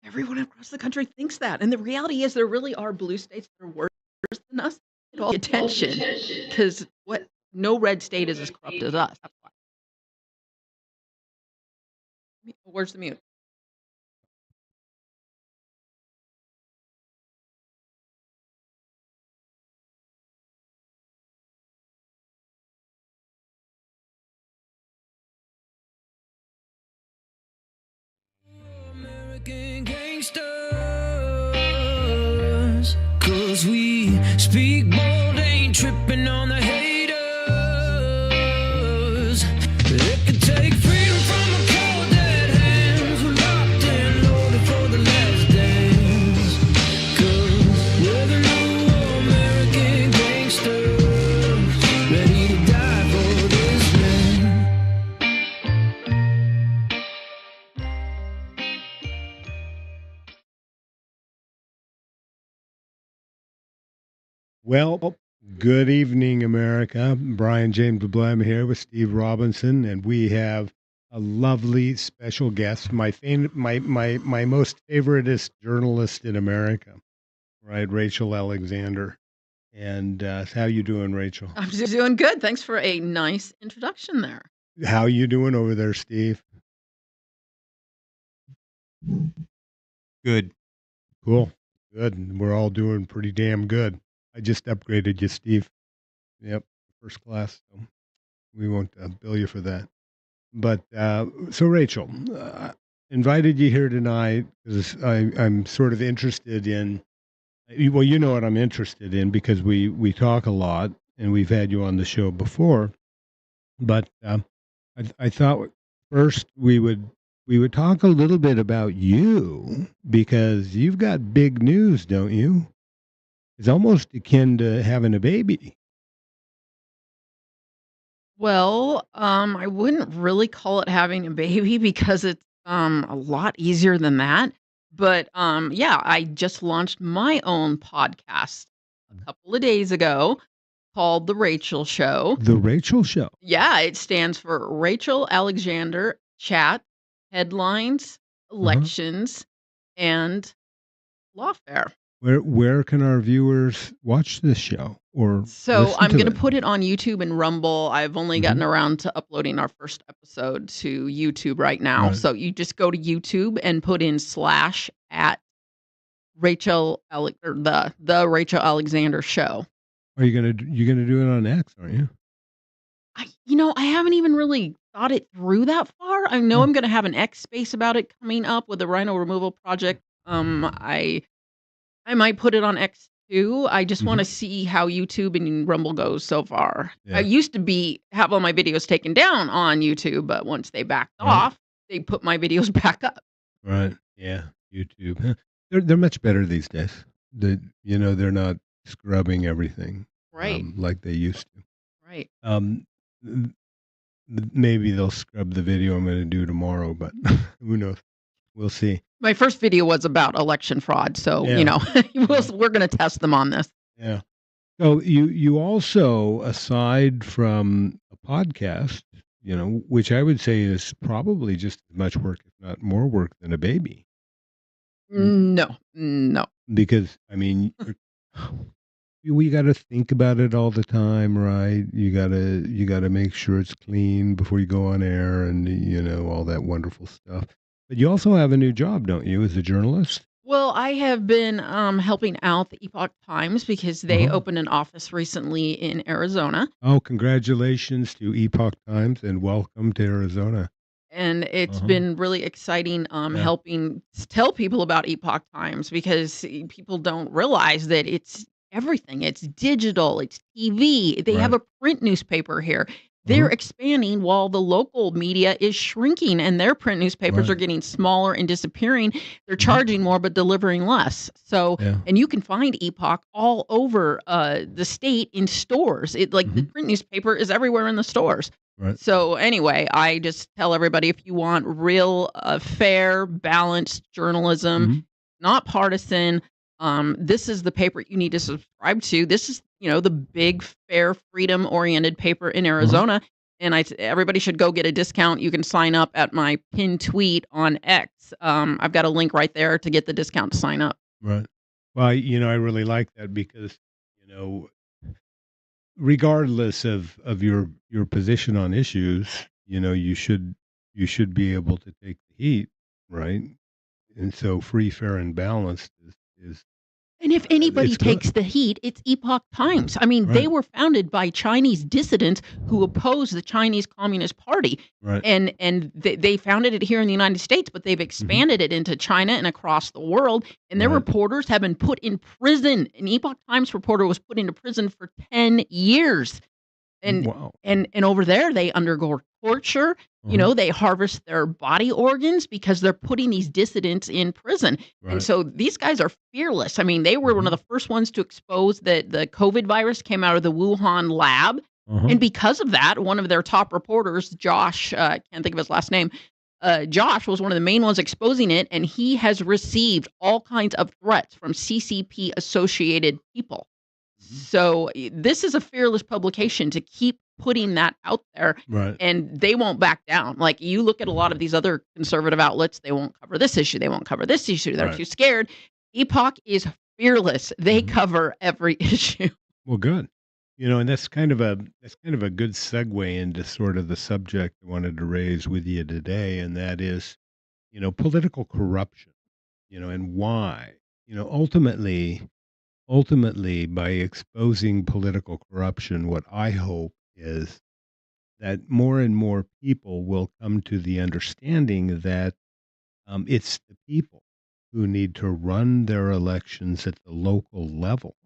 everyone across the country thinks that, and the reality is there really are blue states that are worse than us. Get all the attention because what no red state is as corrupt as us. That's why. Where's the mute? American gangsters, 'cause we speak bold, ain't tripping on the haters. They could take freedom from a cold dead hands, locked and loaded for the last dance. 'Cause we're the new American gangsters, ready to die for this land. Well, good evening, America. Brian James Blum here with Steve Robinson, and we have a lovely special guest, my most favoriteest journalist in America, right? Rachel Alexander. And how you doing, Rachel? I'm just doing good. Thanks for a nice introduction there. How you doing over there, Steve? Good. Cool. Good. We're all doing pretty damn good. I just upgraded you, Steve. Yep, first class. So we won't bill you for that. But so, Rachel, invited you here tonight because I'm sort of interested in. Well, you know what I'm interested in because we talk a lot and we've had you on the show before. But I thought first we would talk a little bit about you because you've got big news, don't you? It's almost akin to having a baby. Well, I wouldn't really call it having a baby because it's a lot easier than that. But yeah, I just launched my own podcast a couple of days ago called The Rachel Show. The Rachel Show. Yeah, it stands for Rachel Alexander Chat, Headlines, Elections, and Lawfare. Where can our viewers watch this show or So listen I'm to going to it? put it on YouTube and Rumble. I've only gotten around to uploading our first episode to YouTube right now. Right. So you just go to YouTube and put in / at Rachel or the Rachel Alexander Show. Are you gonna do it on X? Aren't you? I haven't even really thought it through that far. I know I'm going to have an X space about it coming up with the rhino removal project. I might put it on X too. I just want to see how YouTube and Rumble goes so far. Yeah. I used to have all my videos taken down on YouTube, but once they backed off, they put my videos back up. Right. Yeah. YouTube. Huh. They're much better these days. They're not scrubbing everything Right. like they used to. Right. Maybe they'll scrub the video I'm going to do tomorrow, but who knows? We'll see. My first video was about election fraud, so Yeah. we're going to test them on this. Yeah. So you also, aside from a podcast, which I would say is probably just as much work, if not more work, than a baby. No. Because I mean, we got to think about it all the time, right? You gotta make sure it's clean before you go on air, and all that wonderful stuff. But you also have a new job, don't you, as a journalist? Well, I have been helping out the Epoch Times because they opened an office recently in Arizona. Oh, congratulations to Epoch Times and welcome to Arizona. And it's been really exciting helping tell people about Epoch Times because people don't realize that it's everything. It's digital, it's TV. They have a print newspaper here. They're expanding while the local media is shrinking and their print newspapers are getting smaller and disappearing. They're charging more but delivering less. So, and you can find Epoch all over the state in stores. The print newspaper is everywhere in the stores. Right. So anyway, I just tell everybody if you want real, fair, balanced journalism, not partisan, this is the paper you need to subscribe to. This is, the big, fair, freedom-oriented paper in Arizona. and everybody should go get a discount. You can sign up at my pinned tweet on X. I've got a link right there to get the discount to sign up. Right. Well, I really like that because, you know, regardless of your position on issues, you should be able to take the heat, right? And so free, fair, and balanced is And if anybody it's good, takes the heat, it's Epoch Times. I mean, they right? were founded by Chinese dissidents who opposed the Chinese Communist Party, Right. and they founded it here in the United States, but they've Hmm. expanded it into China and across the world. And their Right. reporters have been put in prison. An Epoch Times reporter was put into prison for 10 years. And Wow. and over there, they undergo torture, Uh-huh. they harvest their body organs because they're putting these dissidents in prison, and Right. so these guys are fearless. I mean, they were one of Hmm. the first ones to expose that the COVID virus came out of the Wuhan lab, Uh-huh. and because of that, one of their top reporters, Josh, I can't think of his last name, Josh was one of the main ones exposing it, and he has received all kinds of threats from CCP associated people. Mhm. So, this is a fearless publication to keep putting that out there, Right. and they won't back down. Like, you look at a lot of these other conservative outlets, they won't cover this issue, they won't cover this issue, they're Right. too scared. Epoch is fearless. They Mhm. cover every issue. Well, good. And that's kind of a good segue into sort of the subject I wanted to raise with you today, and that is, political corruption, and why. Ultimately, by exposing political corruption, what I hope is that more and more people will come to the understanding that it's the people who need to run their elections at the local level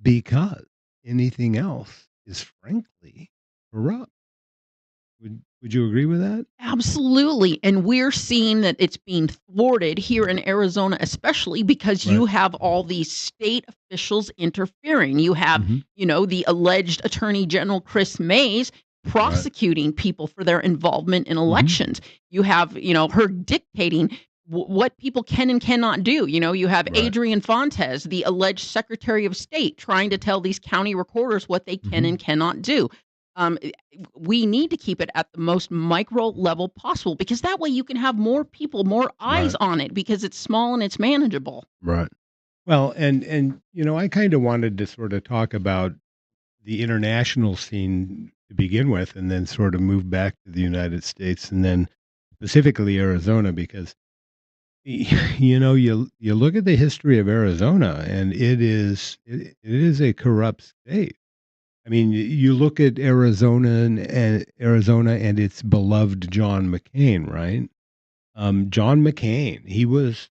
because anything else is frankly corrupt. Would you agree with that? Absolutely, and we're seeing that it's being thwarted here in Arizona, especially because Right. you have all these state officials interfering. You have, Hmm. the alleged Attorney General Chris Mays Right. prosecuting people for their involvement in Hmm. elections. You have, her dictating what people can and cannot do. You have Right. Adrian Fontes, the alleged Secretary of State, trying to tell these county recorders what they can Hmm. and cannot do. Um, we need to keep it at the most micro level possible because that way you can have more people, more eyes Right. on it because it's small and it's manageable. Right. Well, and I kind of wanted to sort of talk about the international scene to begin with, and then sort of move back to the United States, and then specifically Arizona, because you look at the history of Arizona, and it is a corrupt state. I mean, you look at Arizona and its beloved John McCain, right? John McCain, he was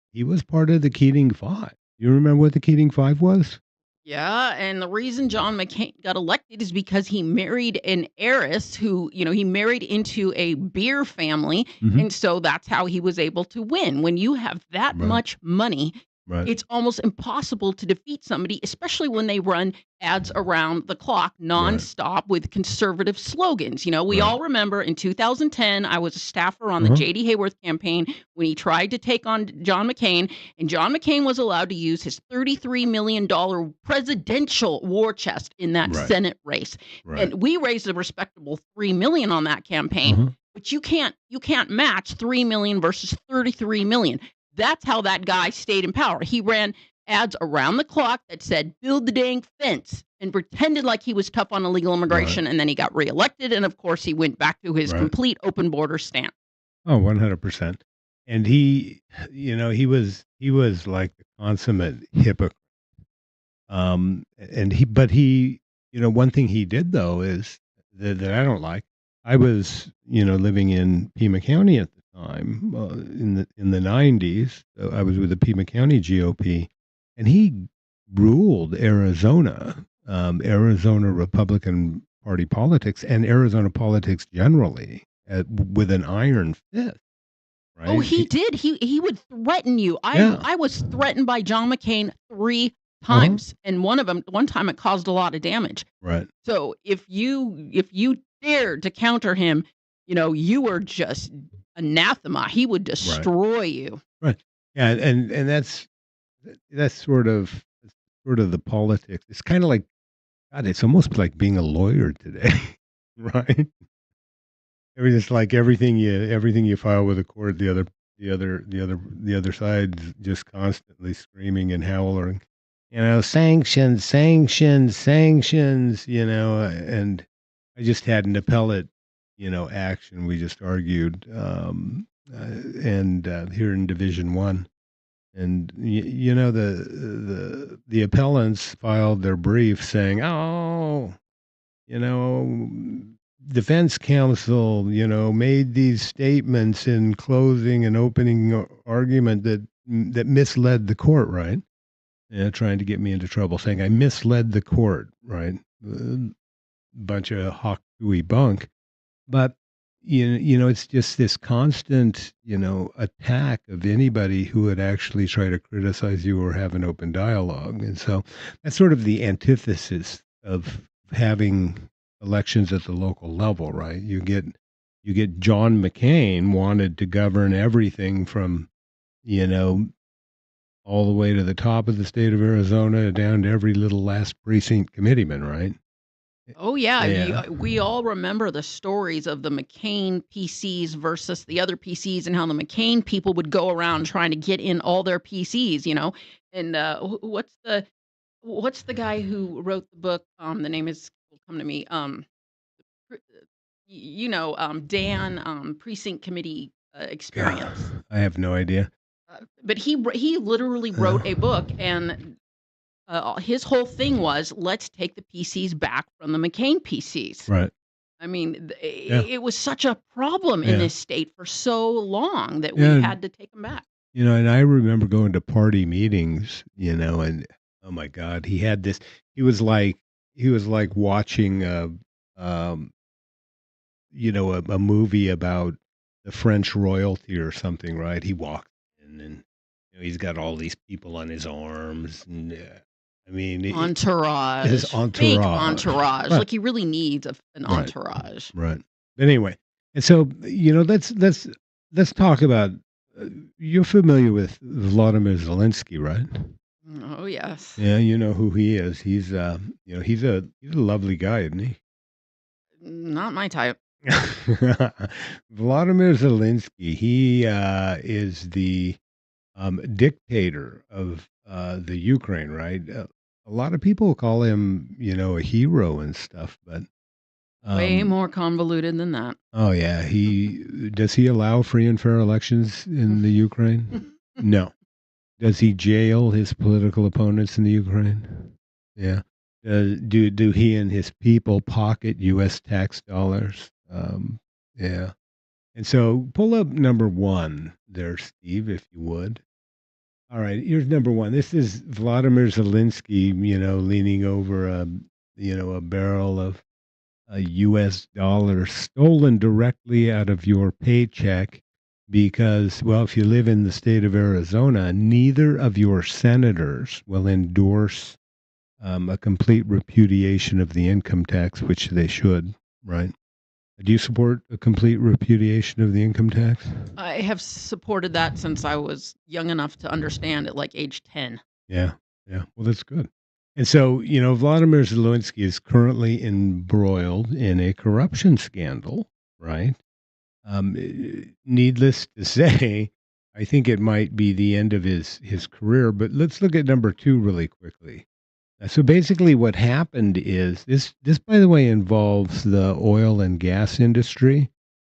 part of the Keating Five. You remember what the Keating Five was? Yeah, and the reason John McCain got elected is because he married an heiress who, he married into a beer family, Hmm. and so that's how he was able to win. When you have that Right. much money, Right. it's almost impossible to defeat somebody, especially when they run ads around the clock Right. nonstop with conservative slogans. We Right. all remember in 2010, I was a staffer on the Uh-huh. J.D. Hayworth campaign when he tried to take on John McCain, and John McCain was allowed to use his $33 million presidential war chest in that Right. Senate race. Right. And we raised a respectable $3 million on that campaign. Uh-huh. But you can't match 3 million versus 33 million. That's how that guy stayed in power. He ran ads around the clock that said, build the dang fence, and pretended like he was tough on illegal Right. immigration. And then he got reelected. And of course, he went back to his Right. complete open border stance. Oh, 100%. And he was like the consummate hypocrite. One thing he did though is that I don't like. I was, living in Pima County at the time, in the 90s. I was with the Pima County GOP, and he ruled Arizona Republican Party politics and Arizona politics generally with an iron fist, Oh, right? he did. He would threaten you. I Yeah. I was threatened by John McCain 3 Uh-huh. times, and one time it caused a lot of damage. Right. So if you dared to counter him, you were just anathema. He would Right. destroy you. Right. Yeah, and that's sort of the politics. It's kind of like God. It's almost like being a lawyer today, right? I mean, it's like everything you file with the court, the other side's just constantly screaming and howling, sanctions, sanctions, sanctions, and I just had an appellate, action. We just argued, and here in Division One, and the appellants filed their brief saying, "Oh, you know, defense counsel, made these statements in closing and opening argument that misled the court, right? Trying to get me into trouble, saying I misled the court, right? Bunch of hawk hooey bunk. But it's just this constant, attack of anybody who would actually try to criticize you or have an open dialogue. And so that's sort of the antithesis of having elections at the local level, right? You get John McCain wanted to govern everything from, you know, all the way to the top of the state of Arizona down to every little last precinct committeeman, right? Oh, yeah, Yeah. we all remember the stories of the McCain PCs versus the other PCs and how the McCain people would go around trying to get in all their PCs, And, what's the guy who wrote the book? The name is will come to me. Pr Dan, Precinct Committee, Experience. I have no idea. But he literally wrote a book, and his whole thing was, "Let's take the PCs back from the McCain PCs." Right. I mean, Yeah. it was such a problem in Yeah. this state for so long that we Yeah. had to take them back. And I remember going to party meetings, and oh my God, he was like he was like watching um a movie about the French royalty or something, right? He walks in and he's got all these people on his arms and I mean his Entourage, fake entourage. entourage, Right. like he really needs an Right. entourage. Right. But anyway, and so let's talk about you're familiar with Vladimir Zelensky, right? Oh, yes. Yeah, you know who he is. He's a lovely guy, isn't he? Not my type. Vladimir Zelensky, he is the dictator of the Ukraine, right? A lot of people call him, a hero and stuff, but Way um, more convoluted than that. oh yeah, he allow free and fair elections in the Ukraine? No. Does he jail his political opponents in the Ukraine? Yeah. Do he and his people pocket U.S. tax dollars? Yeah. And so pull up number one there, Steve, if you would. All right, here's number one. This is Vladimir Zelensky, leaning over a barrel of a US dollar stolen directly out of your paycheck because, well, if you live in the state of Arizona, neither of your senators will endorse a complete repudiation of the income tax, which they should, right? Do you support a complete repudiation of the income tax? I have supported that since I was young enough to understand at, like, age 10. Yeah, yeah. Well, that's good. And so, Vladimir Zelensky is currently embroiled in a corruption scandal, right? Needless to say, I think it might be the end of his career. But let's look at number two really quickly. So basically, what happened is this, by the way, involves the oil and gas industry,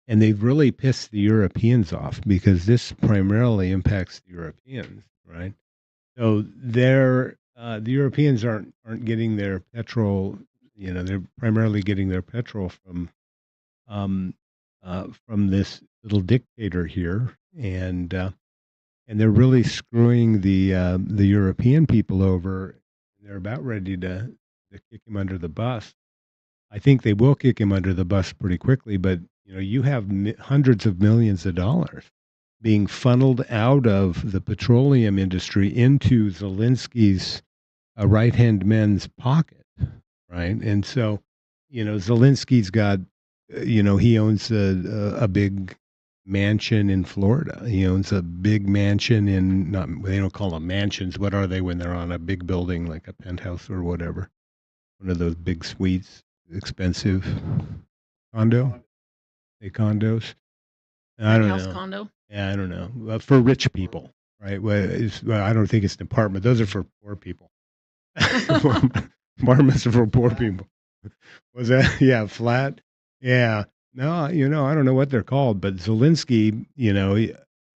and they've really pissed the Europeans off because this primarily impacts the Europeans, right? So the Europeans aren't getting their petrol. They're primarily getting their petrol from this little dictator here, and they're really screwing the European people over. They're about ready to kick him under the bus. I think they will kick him under the bus pretty quickly, but you have hundreds of millions of dollars being funneled out of the petroleum industry into Zelensky's right-hand men's pocket, right? And so, Zelensky's got, he owns a big mansion in Florida. He owns a big mansion in not they don't call them mansions. What are they when they're on a big building like a penthouse or whatever? One of those big suites, expensive condo. Say condos. I don't Penthouse know. condo? Yeah, I don't know. For rich people, right? Well, I don't think it's an apartment. Those are for poor people. Apartments are for poor people. Was that? Yeah, flat. Yeah. No, I don't know what they're called, but Zelensky,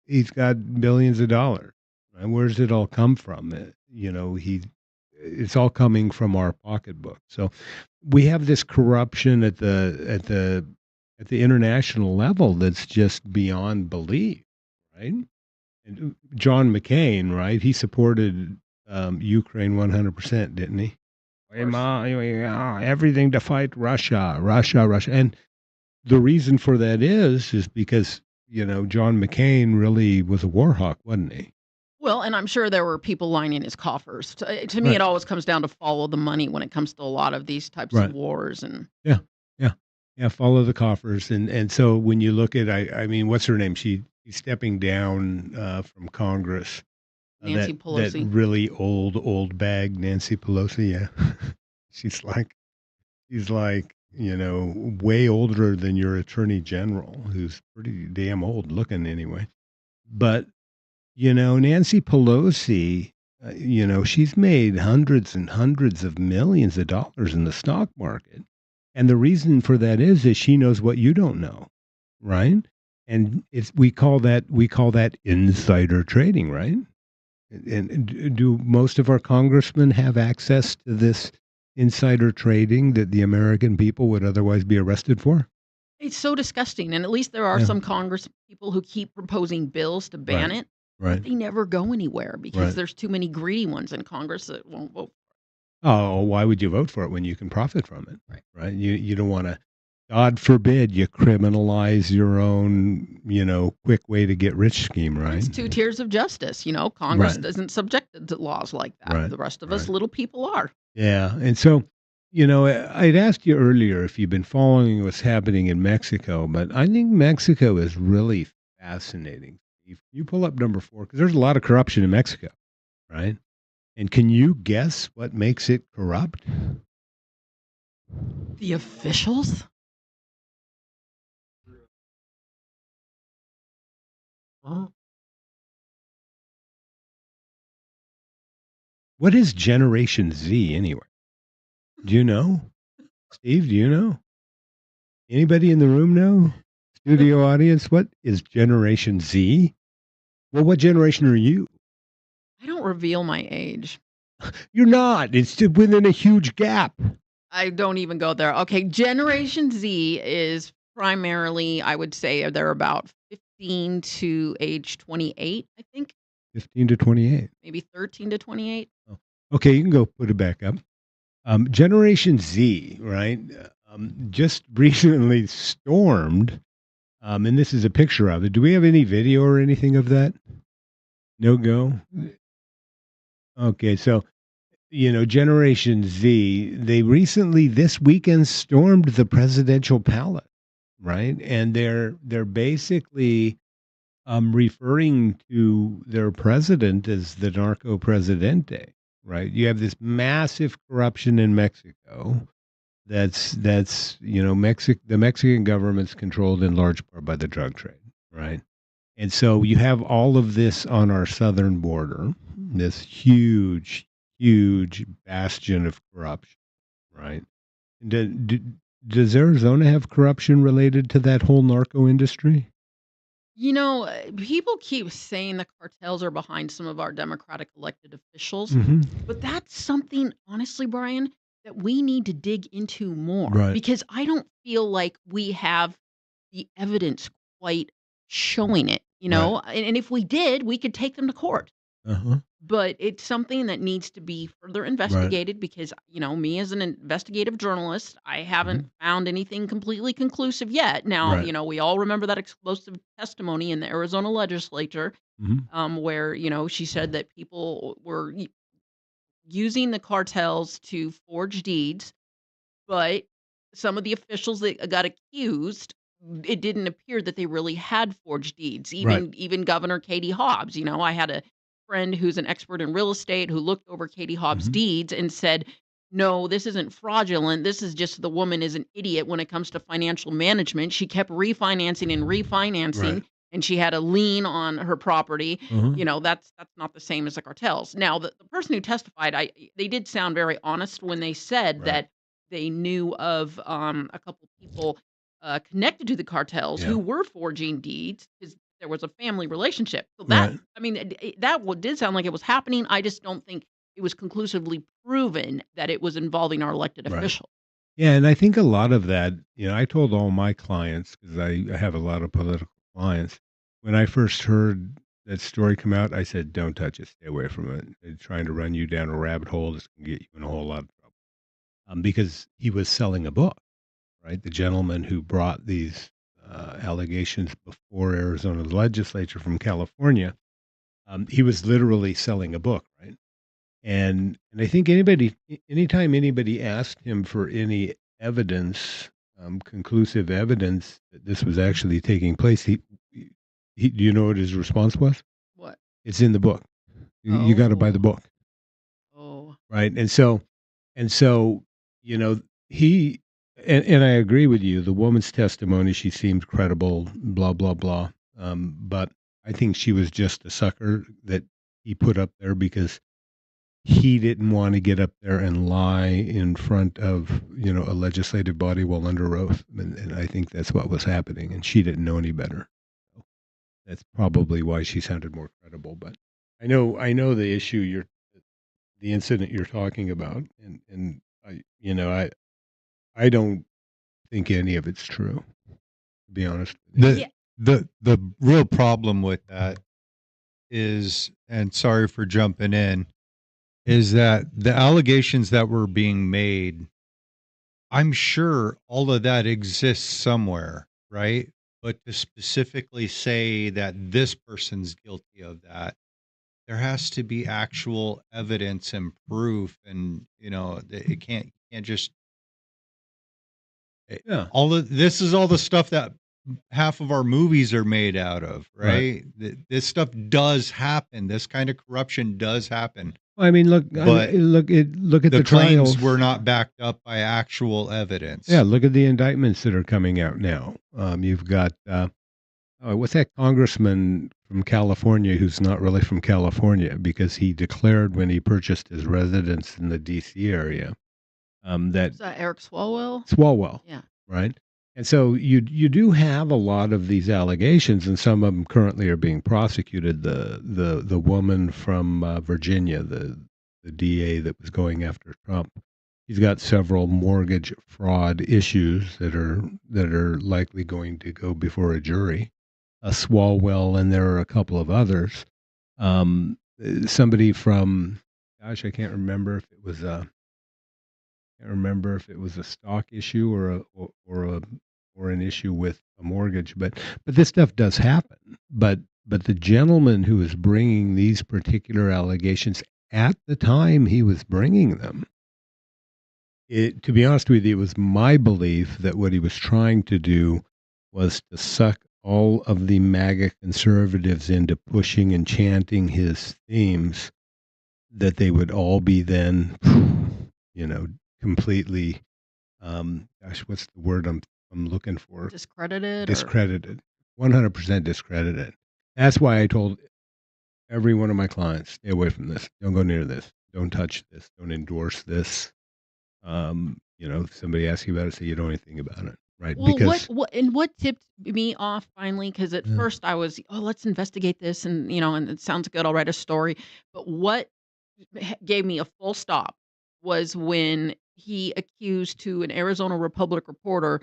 he's got billions of dollars. And where's it all come from? It's all coming from our pocketbook. So we have this corruption at the international level that's just beyond belief, right? And John McCain, right? He supported Ukraine 100%, didn't he? Of course. Everything to fight Russia, Russia, Russia. And the reason for that is because, John McCain really was a war hawk, wasn't he? Well, and I'm sure there were people lining his coffers. To me, Right. it always comes down to follow the money when it comes to a lot of these types of Right. wars. And Yeah. Yeah. Yeah. Follow the coffers. And so when you look at, I mean, what's her name? She's stepping down from Congress. Nancy That Pelosi. really old bag, Nancy Pelosi. Yeah. She's like, way older than your attorney general, who's pretty damn old looking anyway. But, Nancy Pelosi, she's made hundreds and hundreds of millions of dollars in the stock market. And the reason for that is she knows what you don't know, right? And we call that insider trading, right? And do most of our congressmen have access to this insider trading that the American people would otherwise be arrested for? It's so disgusting. And at least there are Yeah. some Congress people who keep proposing bills to ban Right. it, Right. but they never go anywhere because Right. there's too many greedy ones in Congress that won't vote. Oh, why would you vote for it when you can profit from it? Right. Right. You don't want to, God forbid, you criminalize your own, quick way to get rich scheme, And right? it's two tiers of justice. Congress Right. isn't subjected to laws like that. Right. The rest of us Right. little people are. Yeah. And so, I'd asked you earlier if you've been following what's happening in Mexico, but I think Mexico is really fascinating. If you pull up number 4, because there's a lot of corruption in Mexico, right? And can you guess what makes it corrupt? The officials? What is Generation Z anyway? Do you know? Steve, do you know? Anybody in the room know? Studio audience, what is Generation Z? Well, what generation are you? I don't reveal my age. You're not. It's within a huge gap. I don't even go there. Okay, Generation Z is primarily, I would say, they're about 15 to age 28, I think, 15 to 28. maybe 13 to 28. Okay, you can go put it back up. Generation Z, right? Just recently stormed, and this is a picture of it. Do we have any video or anything of that? No go? Okay, so, Generation Z, they recently, this weekend, stormed the presidential palace, right? And they're basically referring to their president as the narco presidente, right? You have this massive corruption in Mexico. That's the Mexican government's controlled in large part by the drug trade, right? And so you have all of this on our southern border, this huge, huge bastion of corruption, right? Does Arizona have corruption related to that whole narco industry? People keep saying the cartels are behind some of our Democratic elected officials, Hmm. but that's something, honestly, Brian, that we need to dig into more Right. because I don't feel like we have the evidence quite showing it, Right. and if we did, we could take them to court. Uh-huh. But it's something that needs to be further Right. investigated because, me as an investigative journalist, I Hmm. haven't found anything completely conclusive yet. Now, Right. we all remember that explosive testimony in the Arizona legislature, Hmm. where, she said that people were using the cartels to forge deeds, but some of the officials that got accused, it didn't appear that they really had forged deeds. Right. Even Governor Katie Hobbs. I had a friend who's an expert in real estate who looked over Katie Hobbs' Hmm. deeds and said no, this isn't fraudulent. This is just the woman is an idiot when it comes to financial management. She kept refinancing and Right. refinancing, and she had a lien on her property. Uh-huh. That's not the same as the cartels. Now, the person who testified, they did sound very honest when they said Right. that they knew of a couple people connected to the cartels Yeah. who were forging deeds because there was a family relationship. So that, Right. I mean, that did sound like it was happening. I just don't think it was conclusively proven that it was involving our elected Right. official. Yeah, and I think a lot of that, I told all my clients because I have a lot of political clients. When I first heard that story come out, I said, "Don't touch it. Stay away from it. They're trying to run you down a rabbit hole that's going to get you in a whole lot of trouble." Because he was selling a book, right? The gentleman who brought these allegations before Arizona legislature from California, he was literally selling a book, right? And I think anytime anybody asked him for any evidence, conclusive evidence that this was actually taking place, do you know what his response was? What? It's in the book. You got to buy the Oh. book, Oh. right? And so, you know, he and I agree with you. The woman's testimony, she seemed credible, blah blah blah. But I think she was just a sucker that he put up there because he didn't want to get up there and lie in front of a legislative body while under oath, and I think that's what was happening. And she didn't know any better. So that's probably why she sounded more credible. But I know the incident you're talking about, and I don't think any of it's true. To be honest with you. The Yeah. the real problem with that is, and sorry for jumping in, is that the allegations that were being made, I'm sure all of that exists somewhere, right? But to specifically say that this person's guilty of that, there has to be actual evidence and proof, and it can't just Yeah. all of this is all the stuff that half of our movies are made out of, Right. right? This stuff does happen. This kind of corruption does happen, I mean, look. but Look at the the claims trials. were not backed up by actual evidence. Yeah, look at the indictments that are coming out now. You've got what's that congressman from California who's not really from California because he declared when he purchased his residence in the D.C. area that Is that Eric Swalwell? Swalwell, Yeah. right? And so you do have a lot of these allegations, and some of them currently are being prosecuted. The woman from Virginia, the DA that was going after Trump, he's got several mortgage fraud issues that are likely going to go before a jury. Swalwell, and there are a couple of others. Somebody from, gosh, I can't remember if it was a stock issue or an issue with a mortgage, but this stuff does happen. But the gentleman who is bringing these particular allegations at the time he was bringing them, to be honest with you, it was my belief that what he was trying to do was to suck all of the MAGA conservatives into pushing and chanting his themes, that they would all be then, completely, gosh, what's the word I'm looking for? Discredited? Discredited, 100% discredited. That's why I told every one of my clients, stay away from this. Don't go near this. Don't touch this. Don't endorse this. If somebody asks you about it, say you don't know anything about it, right? Well, Because what tipped me off finally? Because at yeah, first I was, oh, let's investigate this, and it sounds good. I'll write a story. But what gave me a full stop was when he accused to an Arizona Republic reporter,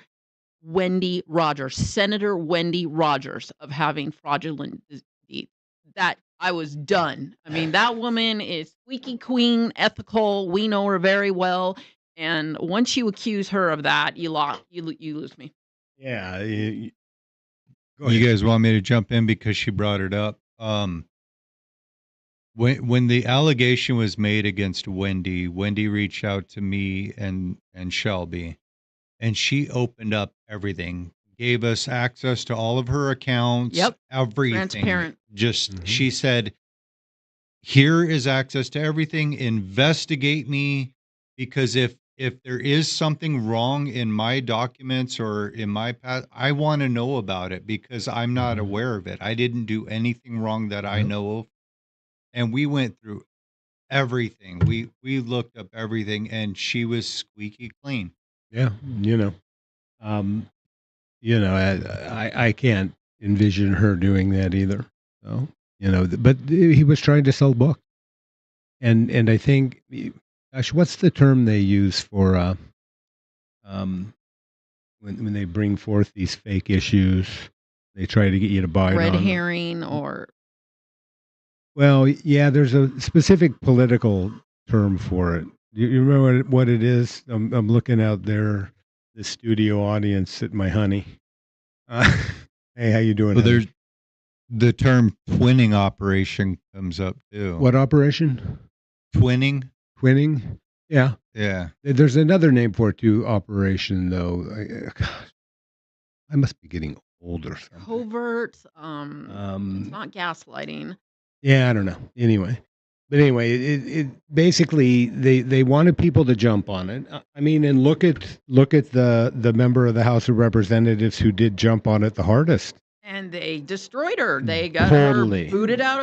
Wendy Rogers, Senator Wendy Rogers, of having fraudulent deeds. That I was done. I mean, that woman is squeaky clean, ethical. We know her very well. And once you accuse her of that, you lose me. yeah. Go You ahead. guys want me to jump in because she brought it up? When the allegation was made against Wendy reached out to me and Shelby, and she opened up everything, gave us access to all of her accounts, Yep. everything. Transparent. Just she said, "Here is access to everything. Investigate me. because if there is something wrong in my documents or in my past, I want to know about it because I'm not Mhm. aware of it. I didn't do anything wrong that I Yep. know of, and we went through everything. We looked up everything, and she was squeaky clean. Yeah. Um, I can't envision her doing that either. So, but he was trying to sell books. And I think, gosh, what's the term they use for um, when they bring forth these fake issues? They try to get you to buy it Red on them. herring or Well, yeah, there's a specific political term for it. You remember what it is? I'm looking out there, the studio audience at my honey. Uh, hey, how you doing, So honey? there's the term twinning operation comes up too. What operation? Twinning? Twinning? Yeah. Yeah. There's another name for it too, operation though. Gosh, I must be getting old or something. covert. It's Um, not gaslighting. yeah, I don't know. Anyway, it basically they wanted people to jump on it. I mean, and look at the member of the House of Representatives who did jump on it the hardest. And they destroyed her. They got Totally. her booted out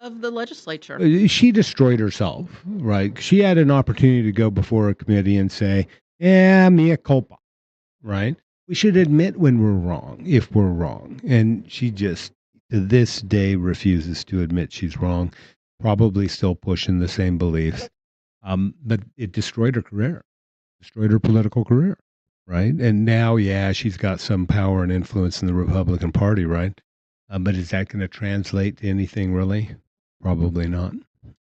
of the legislature. She destroyed herself, right? She had an opportunity to go before a committee and say, "Yeah, mea culpa," right? We should admit when we're wrong, if we're wrong. And she just, to this day, refuses to admit she's wrong, probably still pushing the same beliefs. But it destroyed her career, destroyed her political career, right? And now, yeah, she's got some power and influence in the Republican Party, right? But is that going to translate to anything really? Probably not.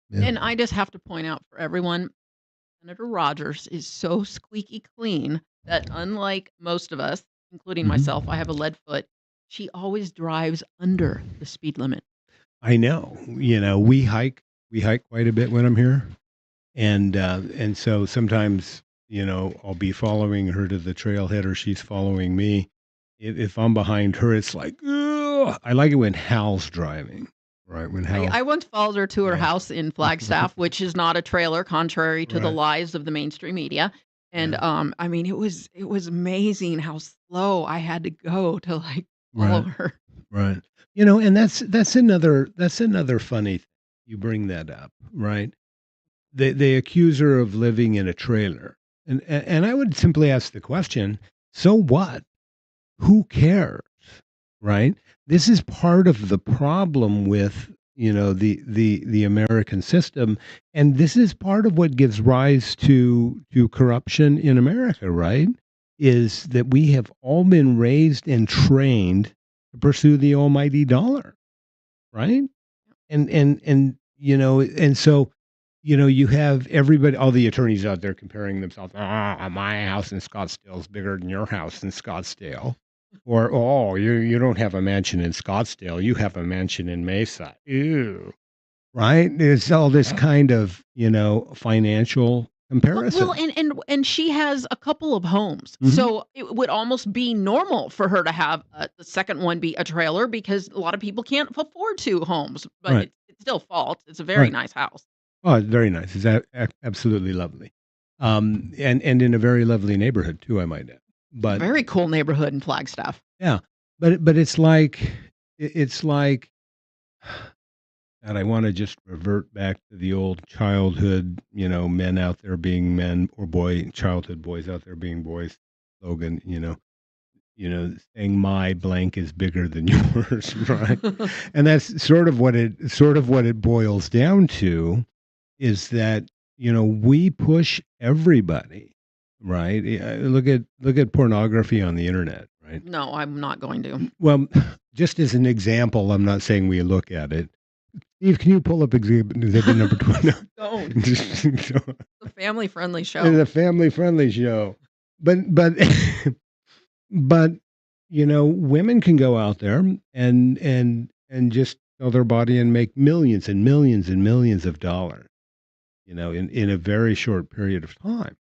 Yeah. And I just have to point out for everyone, Senator Rogers is so squeaky clean that unlike most of us, including Mhm. myself, I have a lead foot. She always drives under the speed limit. I know. We hike quite a bit when I'm here. And so sometimes, I'll be following her to the trailhead or she's following me. If I'm behind her, it's like, ugh. I like it when Hal's driving, right? When Hal, I once followed her to her yeah. house in Flagstaff, which is not a trailer, contrary to the Right. lies of the mainstream media. And Yeah. I mean, it was amazing how slow I had to go to like follow Right. her. Right. And that's another funny thing. You bring that up, right? They accuse her of living in a trailer. And I would simply ask the question, so what? Who cares? Right? This is part of the problem with, the American system. And this is part of what gives rise to corruption in America, right? Is that we have all been raised and trained to pursue the almighty dollar, right? And so you have everybody, all the attorneys out there comparing themselves. My house in Scottsdale is bigger than your house in Scottsdale. Or, oh, you don't have a mansion in Scottsdale. You have a mansion in Mesa. Ew. Right? It's all this kind of, financial comparison. Well, and she has a couple of homes, Mhm. so it would almost be normal for her to have the second one be a trailer because a lot of people can't afford two homes, but Right. it's still false. It's a very Right. nice house. Oh, it's very nice. It's absolutely lovely. And in a very lovely neighborhood too, I might add. But Very cool neighborhood in Flagstaff. yeah, but it's like, and I want to just revert back to the old childhood, men out there being men, or childhood boys out there being boys slogan, saying my blank is bigger than yours, right? And that's sort of what it boils down to, is that, we push everybody, right? Look at pornography on the internet, right? No, I'm not going to. Well, just as an example, I'm not saying we look at it. Steve, can you pull up exhibit number 20? Don't. It's It's a family-friendly show. a family-friendly show. But but women can go out there and just sell their body and make millions and millions and millions of dollars, in a very short period of time.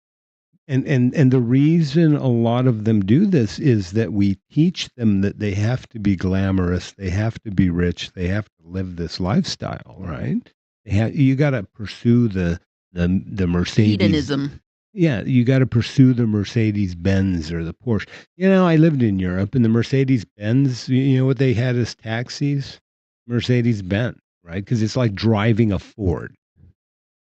And the reason a lot of them do this is that we teach them that they have to be glamorous, they have to be rich, they have to live this lifestyle, right? You got to pursue the Mercedes. Hedonism. Yeah, you got to pursue the Mercedes Benz or the Porsche. I lived in Europe, and the Mercedes Benz. You know what they had as taxis? Mercedes Benz, right? Because it's like driving a Ford.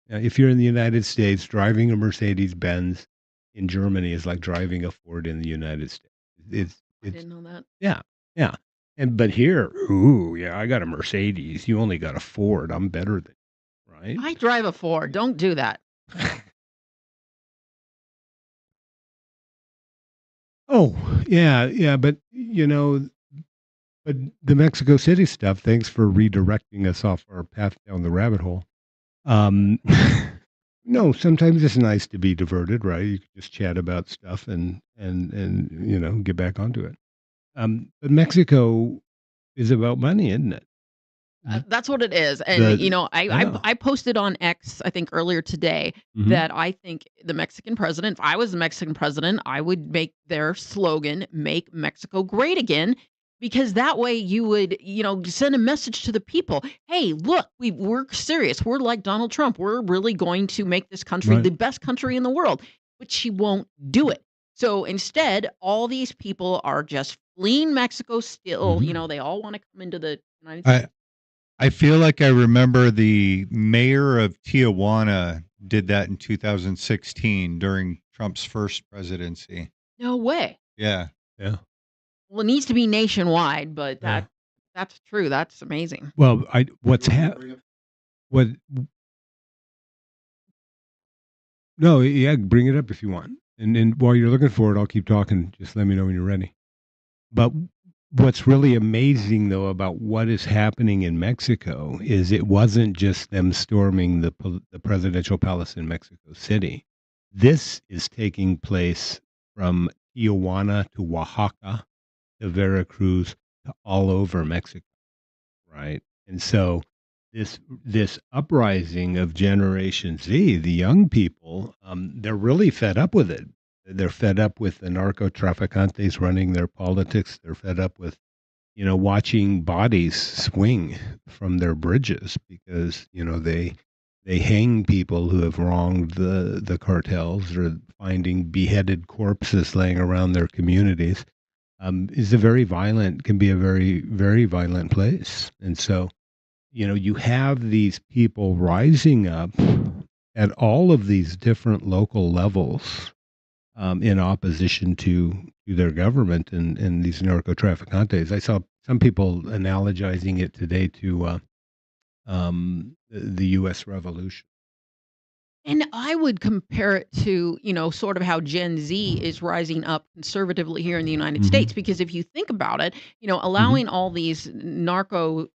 If you're in the United States, driving a Mercedes Benz in Germany is like driving a Ford in the United States. I It's didn't know that. yeah, yeah. But here, ooh, yeah, I got a Mercedes. You only got a Ford. I'm better than right. I drive a Ford. Don't do that. Oh, yeah, yeah, but the Mexico City stuff. Thanks for redirecting us off our path down the rabbit hole. Um, no, sometimes it's nice to be diverted, right? You can just chat about stuff and get back onto it. But Mexico is about money, isn't it? That's what it is, and, The I yeah. I posted on X, I think earlier today, Mhm. that I think the Mexican president if I was the Mexican president, I would make their slogan, "Make Mexico Great Again," because that way you would, send a message to the people, "Hey, look, we're serious. We're like Donald Trump. We're really going to make this country Right. the best country in the world," but she won't do it. So, instead, all these people are just fleeing Mexico still, Mhm. they all wanna come into the United I States. I feel like I remember the mayor of Tijuana did that in 2016 during Trump's first presidency. No way. Yeah. Yeah. Well, it needs to be nationwide, but Yeah. that's true, that's amazing. Well, I what's what no, yeah, bring it up if you want. And while you're looking for it, I'll keep talking. Just let me know when you're ready. But what's really amazing, though, about what is happening in Mexico is it wasn't just them storming the presidential palace in Mexico City. This is taking place from Tijuana to Oaxaca to Veracruz to all over Mexico, right? And so this uprising of Generation Z, the young people, they're really fed up with it. They're fed up with the narco traficantes running their politics. They're fed up with watching bodies swing from their bridges because they hang people who have wronged the cartels or finding beheaded corpses laying around their communities. Is a very violent can be a very very violent place, and so you have these people rising up at all of these different local levels in opposition to their government and these narco traficantes. I saw some people analogizing it today to the U.S. Revolution. And I would compare it to, sort of how Gen Z is rising up conservatively here in the United Hmm. States. Because if you think about it, Hmm. allowing all these narco,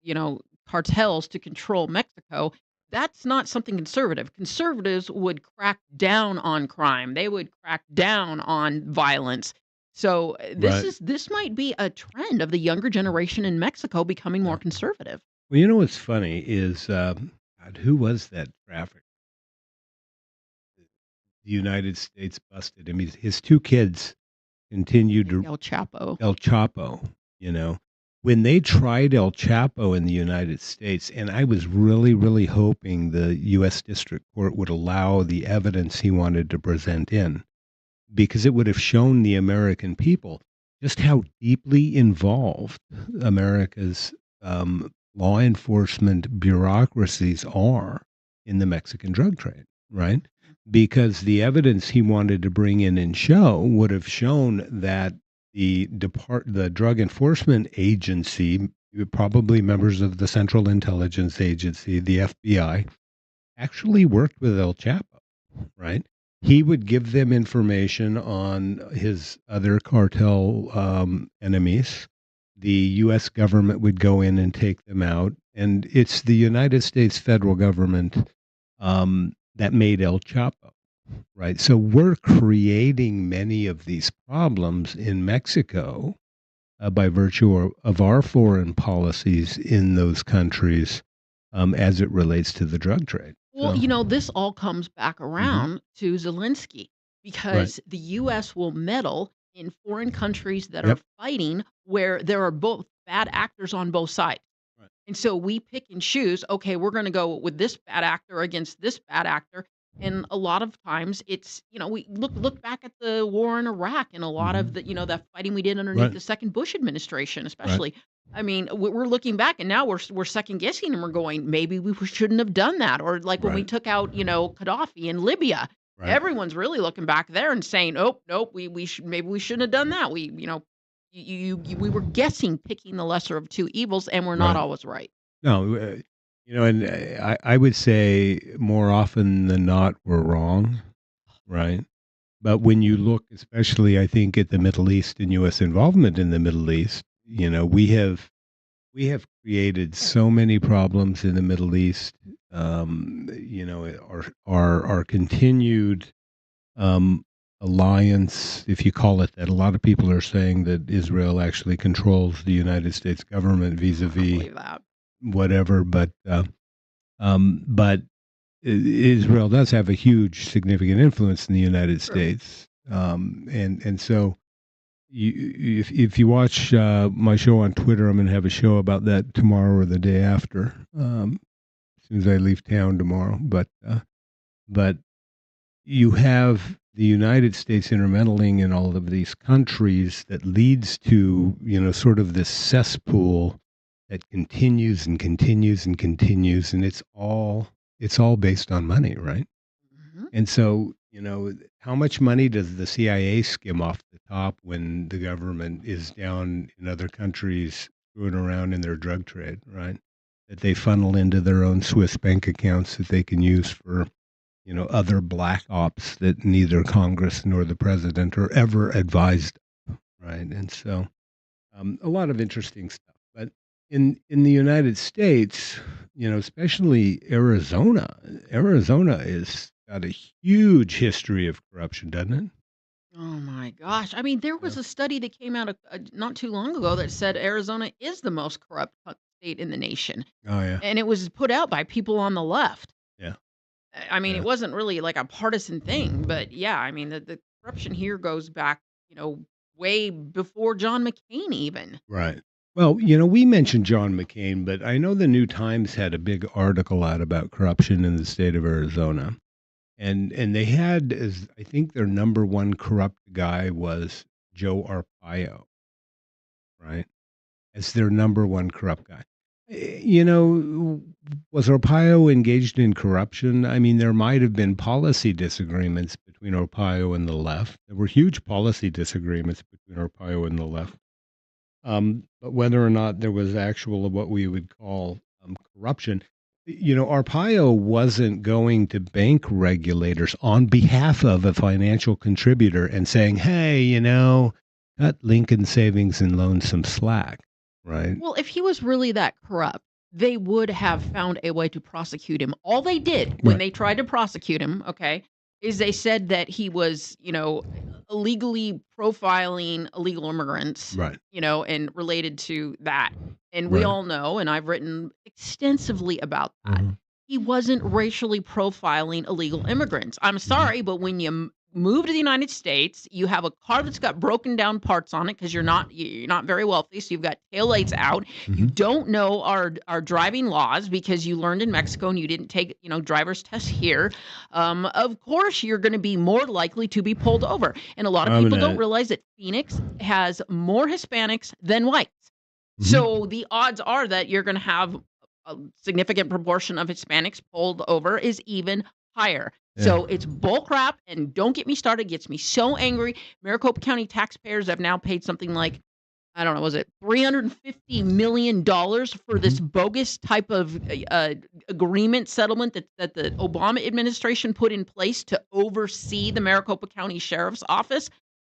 cartels to control Mexico, that's not something conservative. Conservatives would crack down on crime. They would crack down on violence. So Right. this might be a trend of the younger generation in Mexico becoming more Yeah. conservative. Well, you know what's funny is God, who was that traffic? The United States busted him. His two kids I continued think to El Chapo. El Chapo, when they tried El Chapo in the United States, and I was really, really hoping the U.S. District Court would allow the evidence he wanted to present in, because it would have shown the American people just how deeply involved America's law enforcement bureaucracies are in the Mexican drug trade, right? Because the evidence he wanted to bring in and show would have shown that the Drug Enforcement Agency, probably members of the Central Intelligence Agency, the FBI, actually worked with El Chapo, right? He would give them information on his other cartel enemies. The U.S. government would go in and take them out. And it's the United States federal government that made El Chapo, right? So we're creating many of these problems in Mexico by virtue of our foreign policies in those countries as it relates to the drug trade. Well, So, this all comes back mhm, around to Zelensky right. because the US will meddle in foreign countries that are Yep. fighting where there are both bad actors on both sides. Right. And so we pick and choose, okay, we're going to go with this bad actor against this bad actor. And a lot of times it's, we look back at the war in Iraq and a lot of Mhm. the, that fighting we did underneath Right. the second Bush administration, Right. especially. I mean, we're looking back and now we're second guessing and we're going, maybe we shouldn't have done that. Or like when we Right. took out, Gaddafi in Libya, Right. everyone's really looking back there and saying, oh, nope, we should, maybe we shouldn't have done that. We were guessing, picking the lesser of two evils, and we're not Right. always right. No, and I would say more often than not, we're wrong, right? But when you look, especially, I think, at the Middle East and U.S. involvement in the Middle East, we have created so many problems in the Middle East. Our continued um, alliance, if you call it that. A lot of people are saying that Israel actually controls the United States government I don't vis-a-vis believe that. whatever, but Israel does have a huge, significant influence in the United True. States, and so if you watch my show on Twitter, I'm going to have a show about that tomorrow or the day after, as soon as I leave town tomorrow. But you have the United States intermeddling in all of these countries that leads to, sort of this cesspool that continues and continues and continues, and it's all based on money, right? Mhm. And so, how much money does the CIA skim off the top when the government is down in other countries screwing around in their drug trade, right? That they funnel into their own Swiss bank accounts that they can use for, other black ops that neither Congress nor the president are ever advised of, right? And so, a lot of interesting stuff. But in the United States, especially Arizona is got a huge history of corruption, doesn't it? Oh my gosh. I mean, there Yeah. was a study that came out not too long ago that said Arizona is the most corrupt state in the nation. Oh yeah. And it was put out by people on the left. Yeah. I mean, it Yeah. wasn't really like a partisan thing, but yeah, I mean, the corruption here goes back, way before John McCain even. Right. Well, we mentioned John McCain, but I know the New Times had a big article out about corruption in the state of Arizona. And they had, as I think, their number one corrupt guy was Joe Arpaio, right? As their number one corrupt guy. Was Arpaio engaged in corruption? I mean, there might have been policy disagreements between Arpaio and the left. There were huge policy disagreements between Arpaio and the left. But whether or not there was actual what we would call corruption, Arpaio wasn't going to bank regulators on behalf of a financial contributor and saying, "Hey, cut Lincoln Savings and Loan some slack," right? Well, if he was really that corrupt, they would have found a way to prosecute him. All they did when Right. they tried to prosecute him, okay, is they said that he was, illegally profiling illegal immigrants, Right. and related to that. And we Right. all know, and I've written extensively about that. Mhm. He wasn't racially profiling illegal immigrants. I'm Mhm. sorry, but when you move to the United States, you have a car that's got broken down parts on it because you're not very wealthy, so you've got taillights out. You Mhm. don't know our driving laws because you learned in Mexico and you didn't take, driver's tests here. Of course, you're gonna be more likely to be pulled over, and a lot of I'm people don't gonna. realize that Phoenix has more Hispanics than whites. Mhm. So, the odds are that you're gonna have a significant proportion of Hispanics pulled over is even higher. Yeah. So it's bull crap, and don't get me started, gets me so angry. Maricopa County taxpayers have now paid something like, I don't know, was it $350 million for this Mhm. bogus type of agreement settlement that the Obama administration put in place to oversee the Maricopa County Sheriff's Office?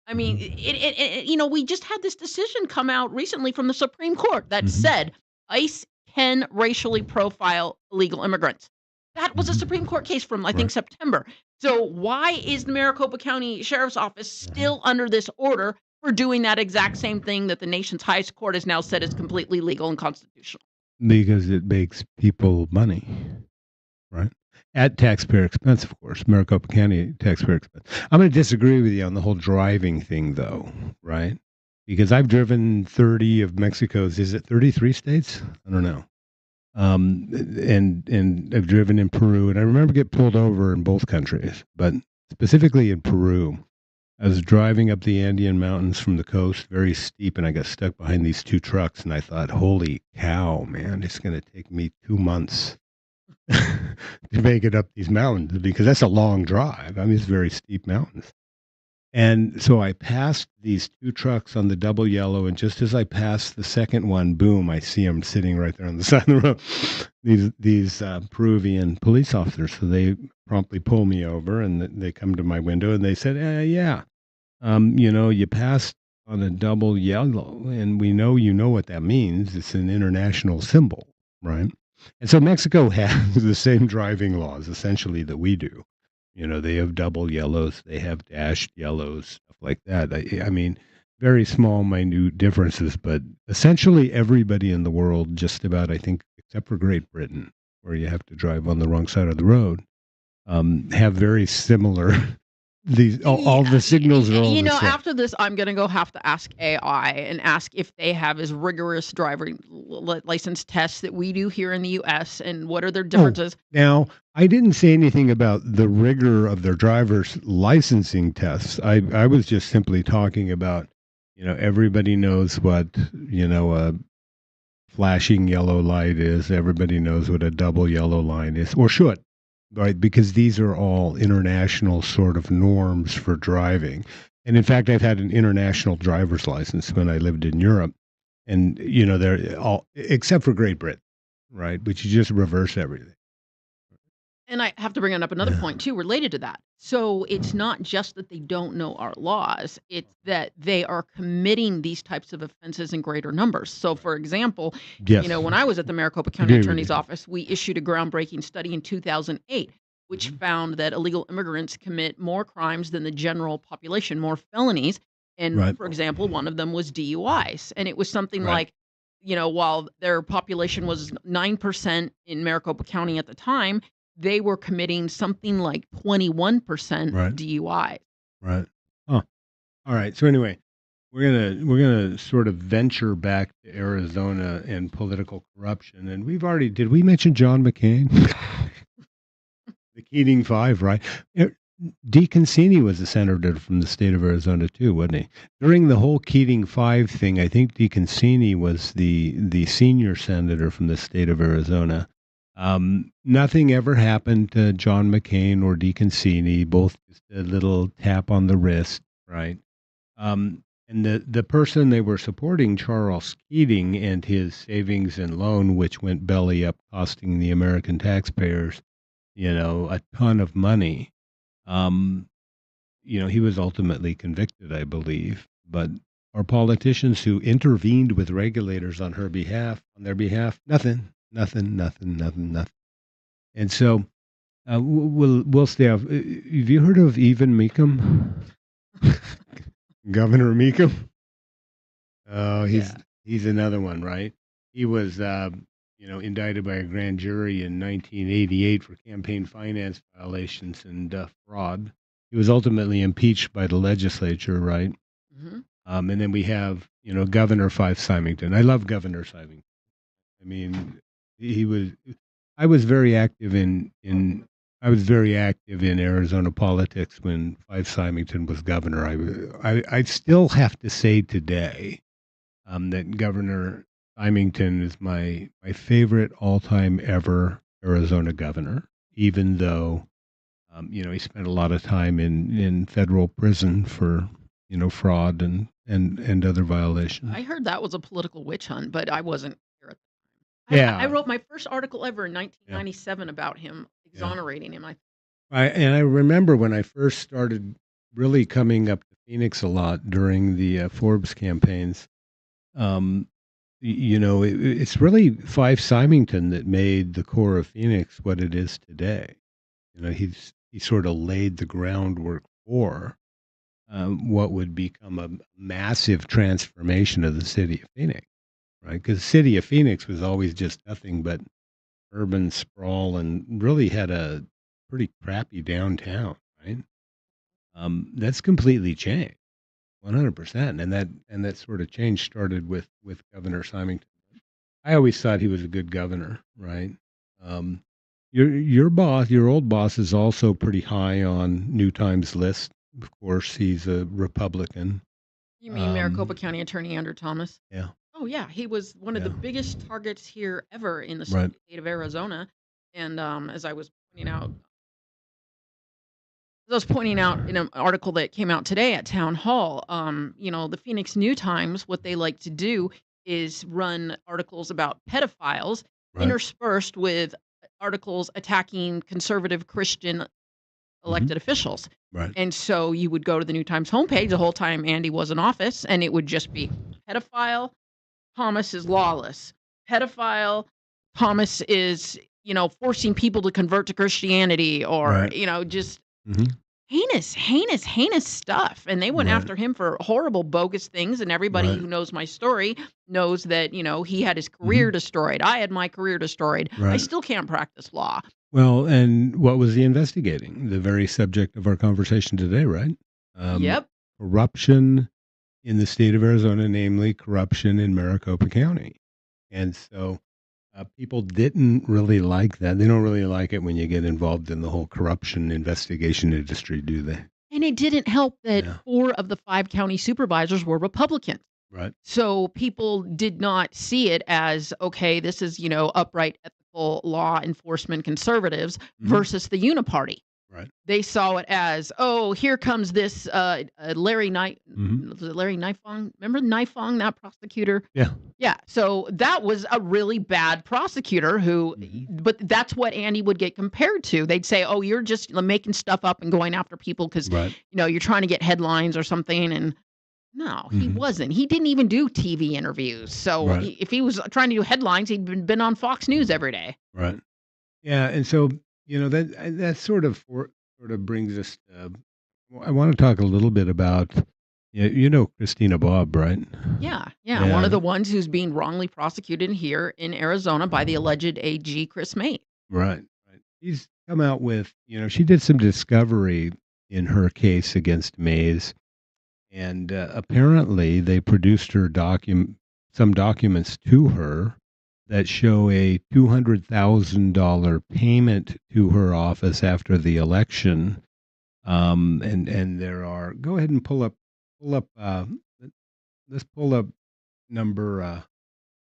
I mean, Mhm. we just had this decision come out recently from the Supreme Court that Mhm. said ICE can racially profile illegal immigrants. That was a Mhm. Supreme Court case from, I think, Right. September. So why is the Maricopa County Sheriff's Office Mhm. still under this order for doing that exact same thing that the nation's highest court has now said is completely legal and constitutional? Because it makes people money. Right. At taxpayer expense, of course, Maricopa County taxpayer expense. I'm going to disagree with you on the whole driving thing, though, right? Because I've driven 30 of Mexico's, is it 33 states? I don't know. and I've driven in Peru, and I remember get pulled over in both countries, but specifically in Peru. I was driving up the Andean mountains from the coast, very steep, and I got stuck behind these two trucks. And I thought, "Holy cow, man! It's going to take me 2 months to make it up these mountains because that's a long drive. I mean, it's very steep mountains." And so I passed these two trucks on the double yellow, and just as I passed the second one, boom! I see them sitting right there on the side of the road. These Peruvian police officers. So they promptly pull me over, and they come to my window, and they said, "Yeah, you passed on a double yellow, and we know you know what that means. It's an international symbol, right?" And so Mexico has the same driving laws essentially that we do. They have double yellows, they have dashed yellows, stuff like that. I mean, very small, minute differences, but essentially everybody in the world, just about, I think, except for Great Britain, where you have to drive on the wrong side of the road, have very similar. These all the signals are all the same. After this, I'm gonna go have to ask AI and ask if they have as rigorous driving license tests that we do here in the U.S. and what are their differences. Now, I didn't say anything about the rigor of their driver's licensing tests. I was just simply talking about, everybody knows what, a flashing yellow light is. Everybody knows what a double yellow line is, or should, right? Because these are all international sort of norms for driving. And in fact, I've had an international driver's license when I lived in Europe. And, they're all, except for Great Britain, right? Which you just reverse everything. And I have to bring up another point too related to that. So it's not just that they don't know our laws, it's that they are committing these types of offenses in greater numbers. So for example, Yes. when I was at the Maricopa County Agree with Attorney's you. Office, we issued a groundbreaking study in 2008 which found that illegal immigrants commit more crimes than the general population, more felonies. And Right. for example, one of them was DUIs. And it was something Right. like, while their population was 9% in Maricopa County at the time, they were committing something like 21% Right. DUI. Right. Oh, all right. So anyway, we're gonna sort of venture back to Arizona and political corruption. And did we mention John McCain? The Keating Five, right? DeConcini was a senator from the state of Arizona too, wasn't he? During the whole Keating Five thing, I think DeConcini was the senior senator from the state of Arizona. Nothing ever happened to John McCain or DeConcini, both just a little tap on the wrist, right? And the person they were supporting, Charles Keating, and his savings and loan, which went belly up, costing the American taxpayers, a ton of money. He was ultimately convicted, I believe. But our politicians who intervened with regulators on their behalf, nothing. And so we'll stay off. Have you heard of Evan Meekum? Governor Meekum? Oh, he's another one, right? He was indicted by a grand jury in 1988 for campaign finance violations and fraud. He was ultimately impeached by the legislature, right? Mm-hmm. And then we have, Governor Fife Symington. I love Governor Symington. I mean, I was very active in Arizona politics when Fife Symington was governor. I still have to say today that Governor Symington is my favorite all-time ever Arizona governor, even though he spent a lot of time in federal prison for fraud and other violations. I heard that was a political witch hunt, but I wasn't here at the time. Yeah. I wrote my first article ever in 1997 about him, exonerating him. I remember when I first started really coming up to Phoenix a lot during the Forbes campaigns. It's really Fife Symington that made the core of Phoenix what it is today. He sort of laid the groundwork for what would become a massive transformation of the city of Phoenix, right? Because the city of Phoenix was always just nothing but urban sprawl and really had a pretty crappy downtown, right? That's completely changed, 100%, and that sort of change started with Governor Symington. I always thought he was a good governor, right? Um, your boss, your old boss, is also pretty high on New Times list. Of course, he's a Republican. You mean Maricopa Um, County Attorney Andrew Thomas? yeah, Oh, yeah, he was one of the yeah, biggest targets here ever in the right, state of Arizona, and, as I was pointing out in an article that came out today at Town Hall, the Phoenix New Times, what they like to do is run articles about pedophiles right. interspersed with articles attacking conservative Christian Hmm. elected officials. Right. And so you would go to the New Times homepage the whole time Andy was in office, and it would just be pedophile, Thomas is lawless. Pedophile, Thomas is, forcing people to convert to Christianity or, Right. just Hmm. heinous, heinous, heinous stuff. And they went Right. after him for horrible, bogus things. And everybody Right. who knows my story knows that, he had his Hmm. career destroyed. I had my career destroyed. I Right. still can't practice law. Well, and what was he investigating? The very subject of our conversation today, right? Um, Yep. Corruption in the state of Arizona, namely corruption in Maricopa County. And so people didn't really like that. They don't really like it when you get involved in the whole corruption investigation industry, do they? And it didn't help that Yeah. 4 of the 5 county supervisors were Republicans. Right. So people did not see it as, okay, this is, upright, ethical law enforcement conservatives Hmm. versus the uniparty. Right. They saw it as, oh, here comes this Larry Knight, Hmm. was it Larry Nifong? Remember Nifong, that prosecutor? Yeah. Yeah. So that was a really bad prosecutor Hmm. but that's what Andy would get compared to. They'd say, oh, you're just making stuff up and going after people because, Right. you're trying to get headlines or something. And no, he Hmm. wasn't. He didn't even do TV interviews. So Right. if he was trying to do headlines, he'd been on Fox News every day. Right. Yeah. And so, that sort of brings us to, well, I want to talk a little bit about, yeah, Christina Bobb, right? Yeah, yeah. One Yeah. of the ones who's being wrongly prosecuted here in Arizona by the alleged AG Chris May. Right. Right. She's come out with, she did some discovery in her case against Mays. And apparently, they produced some documents to her that show a $200,000 payment to her office after the election. And there are. Go ahead and pull up. Let- let's pull up number.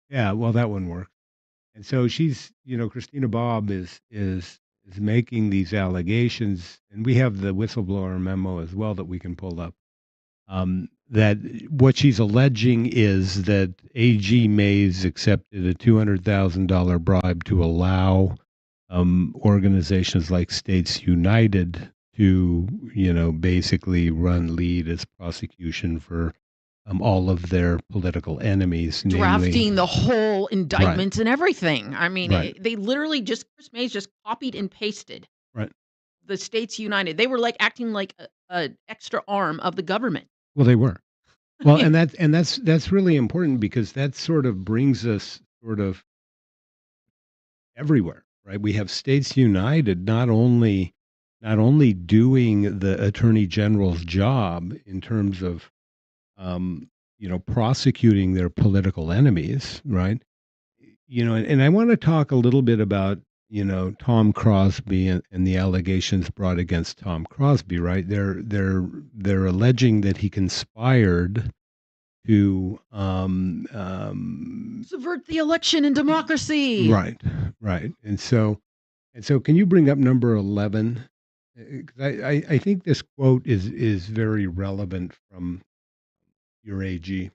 Yeah, well, that one works. And so she's, Christina Bobb is making these allegations, and we have the whistleblower memo as well that we can pull up. That what she's alleging is that AG Mays accepted a $200,000 bribe to allow organizations like States United to, basically run lead as prosecution for all of their political enemies, namely. Drafting the whole Right, indictments and everything. I mean, right, they literally Chris Mays just copied and pasted right. the States United. They were like acting like a extra arm of the government. Well, they were. Well, and that's really important because that sort of brings us sort of everywhere, right? We have States United not only doing the attorney general's job in terms of prosecuting their political enemies, right? And I want to talk a little bit about Tom Crosby and the allegations brought against Tom Crosby, right? They're alleging that he conspired to Subvert the election and democracy. right. And so can you bring up number 11? 'Cause I think this quote is very relevant from your AG.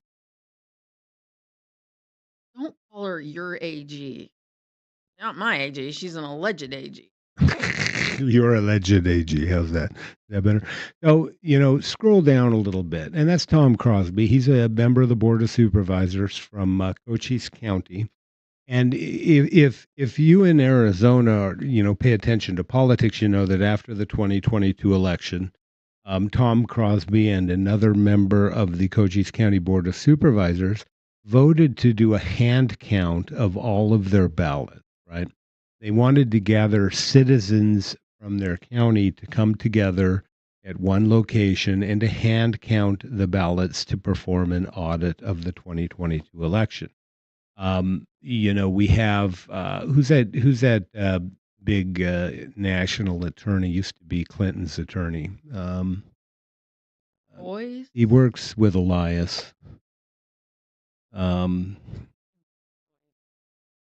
Don't call her your AG. Not my AG. She's an alleged AG. Your alleged AG. How's that? Is that better? So, scroll down a little bit. And that's Tom Crosby. He's a member of the Board of Supervisors from Cochise County. And if you in Arizona, pay attention to politics, you know that after the 2022 election, Tom Crosby and another member of the Cochise County Board of Supervisors voted to do a hand count of all of their ballots, right? They wanted to gather citizens from their county to come together at one location and to hand count the ballots to perform an audit of the 2022 election. We have who's that big national attorney, used to be Clinton's attorney. Boys? He works with Elias. Um,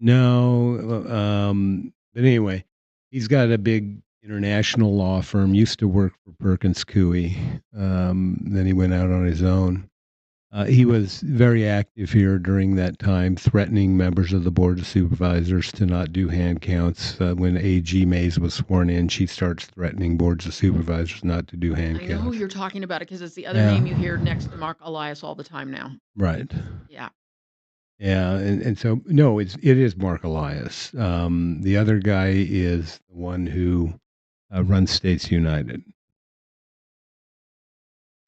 no, but anyway, he's got a big international law firm. Used to work for Perkins Coie. Then he went out on his own. He was very active here during that time, threatening members of the Board of Supervisors to not do hand counts. When A.G. Mays was sworn in, she starts threatening boards of supervisors not to do hand I know who counts. you're talking about because it's the other Yeah, name you hear next to Mark Elias all the time now. right. Yeah. Yeah, and so no, it is Mark Elias. The other guy is the one who runs States United.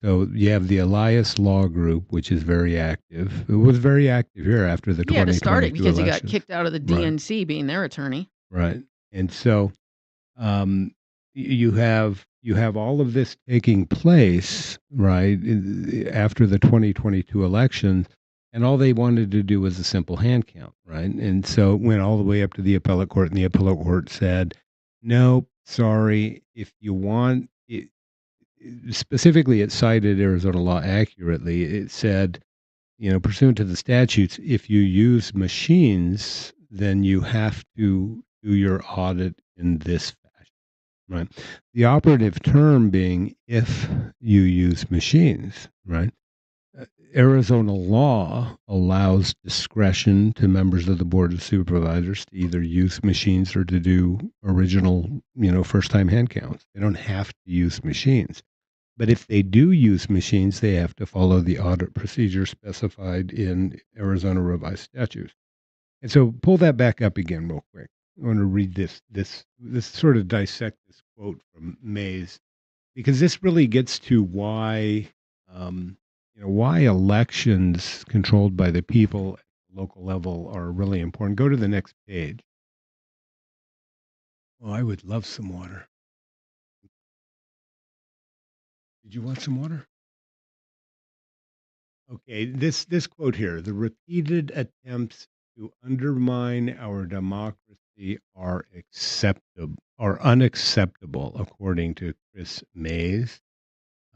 So you have the Elias Law Group, which is very active. It was very active here after the He had to start it 2022 because he got elections. kicked out of the Right, DNC being their attorney. right. And so um, you have all of this taking place, right, after the 2022 elections, and all they wanted to do was a simple hand count, right? And so it went all the way up to the appellate court, and the appellate court said, "Nope, sorry. If you want it." Specifically, it cited Arizona law accurately. It said, pursuant to the statutes, if you use machines, then you have to do your audit in this fashion, right? The operative term being if you use machines, right? Arizona law allows discretion to members of the Board of Supervisors to either use machines or to do original, first time hand counts. They don't have to use machines. But if they do use machines, they have to follow the audit procedure specified in Arizona revised statutes. And so pull that back up again real quick. I want to read this sort of dissect this quote from Mays, because this really gets to why elections controlled by the people at the local level are really important. Go to the next page. Oh, I would love some water. Did you want some water? Okay, this quote here: the repeated attempts to undermine our democracy are unacceptable, according to Chris Mays.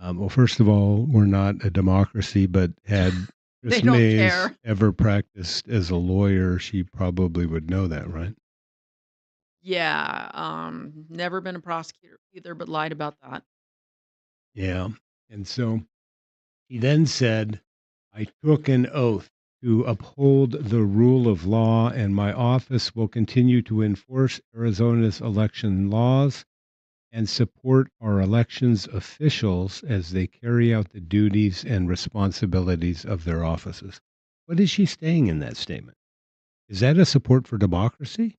Well, first of all, we're not a democracy, but had They Chris don't Mays care. ever practiced as a lawyer, she probably would know that, right? Yeah. Never been a prosecutor either, but lied about that. Yeah. And so he then said, I took an oath to uphold the rule of law, and my office will continue to enforce Arizona's election laws and support our elections officials as they carry out the duties and responsibilities of their offices. What is she saying in that statement? Is that a support for democracy?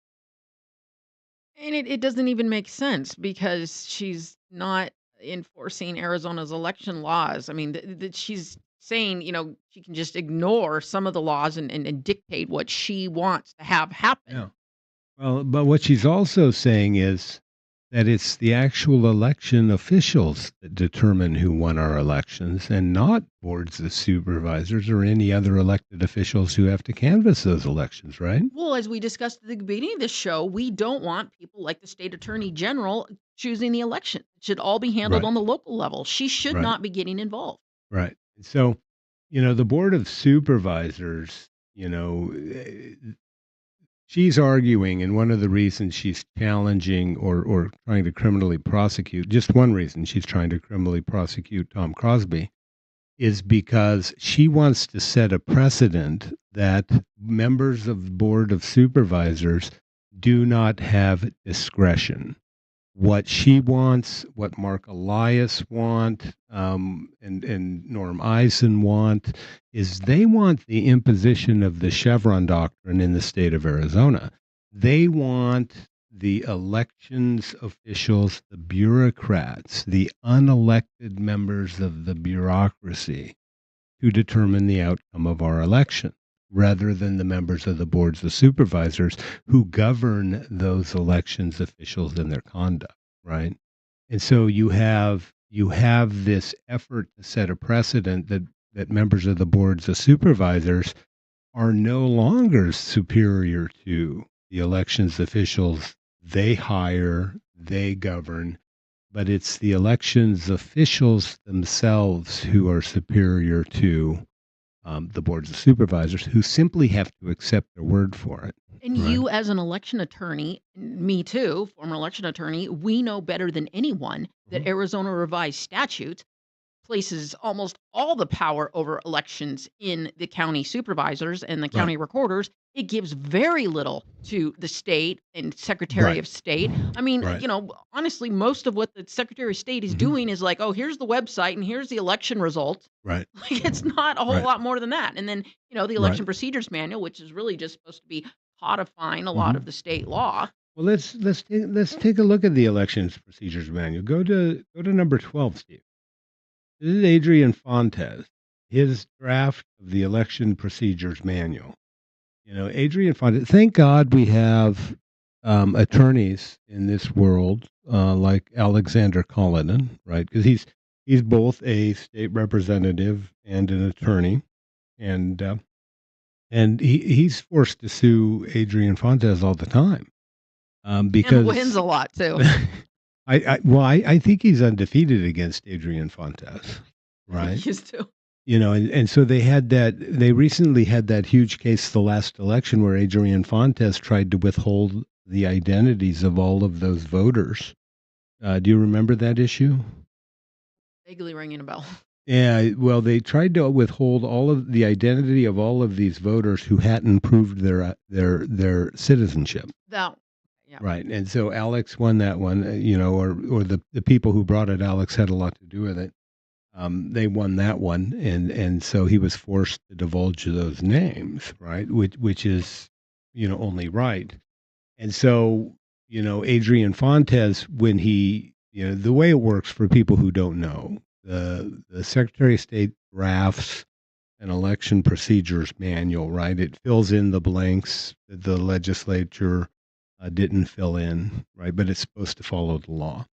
And it doesn't even make sense because she's not enforcing Arizona's election laws. I mean, she's saying, she can just ignore some of the laws and dictate what she wants to have happen. Yeah. Well, but what she's also saying is that it's the actual election officials that determine who won our elections and not boards of supervisors or any other elected officials who have to canvass those elections, right? Well, as we discussed at the beginning of this show, we don't want people like the state attorney general choosing the election. It should all be handled Right, on the local level. She should right, not be getting involved. right. So, the board of supervisors, she's arguing, and one of the reasons she's challenging or trying to criminally prosecute, just one reason she's trying to criminally prosecute Tom Crosby, is because she wants to set a precedent that members of the board of supervisors do not have discretion. What she wants, what Mark Elias want, and Norm Eisen want, is they want the imposition of the Chevron doctrine in the state of Arizona. They want the elections officials, the bureaucrats, the unelected members of the bureaucracy to determine the outcome of our election, rather than the members of the boards of supervisors who govern those elections officials and their conduct, right? And so you have this effort to set a precedent that members of the boards of supervisors are no longer superior to the elections officials. They hire, they govern, but it's the elections officials themselves who are superior to the boards of supervisors, who simply have to accept their word for it. And Right. you, as an election attorney, me too, former election attorney, we know better than anyone that Mhm. Arizona revised statutes places almost all the power over elections in the county supervisors and the Right. county recorders. It gives very little to the state and Secretary Right. of State. I mean, Right. honestly, most of what the Secretary of State is Mhm. doing is like, oh, here's the website and here's the election result. Right. Like, it's not a whole Right. lot more than that. And then, the Right. election procedures manual, which is really just supposed to be codifying a lot of Mhm. the state law. Well, let's take a look at the elections procedures manual. Go to number 12, Steve. This is Adrian Fontes, his draft of the election procedures manual. Adrian Fontes. Thank God we have attorneys in this world like Alexander Cullinan, right? Because he's both a state representative and an attorney, and he's forced to sue Adrian Fontes all the time And because wins a lot too. I think he's undefeated against Adrian Fontes, right? He used to. And so they recently had that huge case the last election where Adrian Fontes tried to withhold the identities of all of those voters. Do you remember that issue? Vaguely ringing a bell. Yeah, well, they tried to withhold all of the identity of all of these voters who hadn't proved their citizenship. That, yeah. Right. And so Alex won that one, or the people who brought it, Alex had a lot to do with it. They won that one, and so he was forced to divulge those names, right? Which is, only right. And so, Adrian Fontes, when he, the way it works for people who don't know, the Secretary of State drafts an election procedures manual, right? It fills in the blanks that the legislature didn't fill in, right? But it's supposed to follow the law.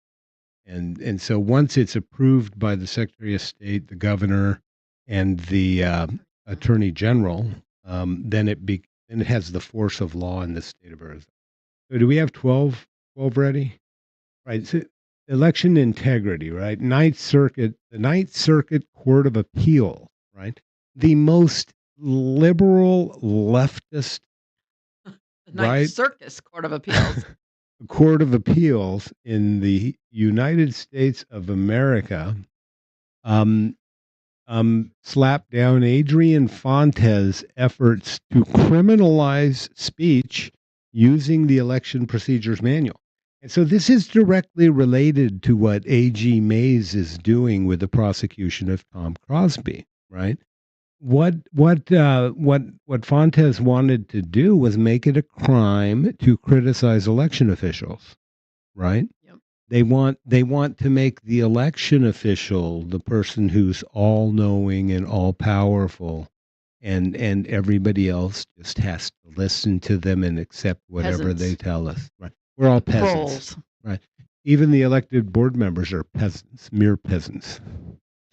And so once it's approved by the Secretary of State, the governor, and the Attorney General, then it has the force of law in the state of Arizona. So do we have 12 ready? Right. So election integrity, right? The Ninth Circuit Court of Appeal, right? The most liberal leftist, The right? Ninth Circus Court of Appeals. Court of Appeals in the United States of America um, slapped down Adrian Fontes' efforts to criminalize speech using the election procedures manual. And so this is directly related to what AG Mays is doing with the prosecution of Tom Crosby, right? What Fontes wanted to do was make it a crime to criticize election officials, right? Yep. They want to make the election official the person who's all knowing and all powerful, and everybody else just has to listen to them and accept whatever Peasants. they tell us. Right? We're all peasants, Trolls. right? Even the elected board members are peasants, mere peasants.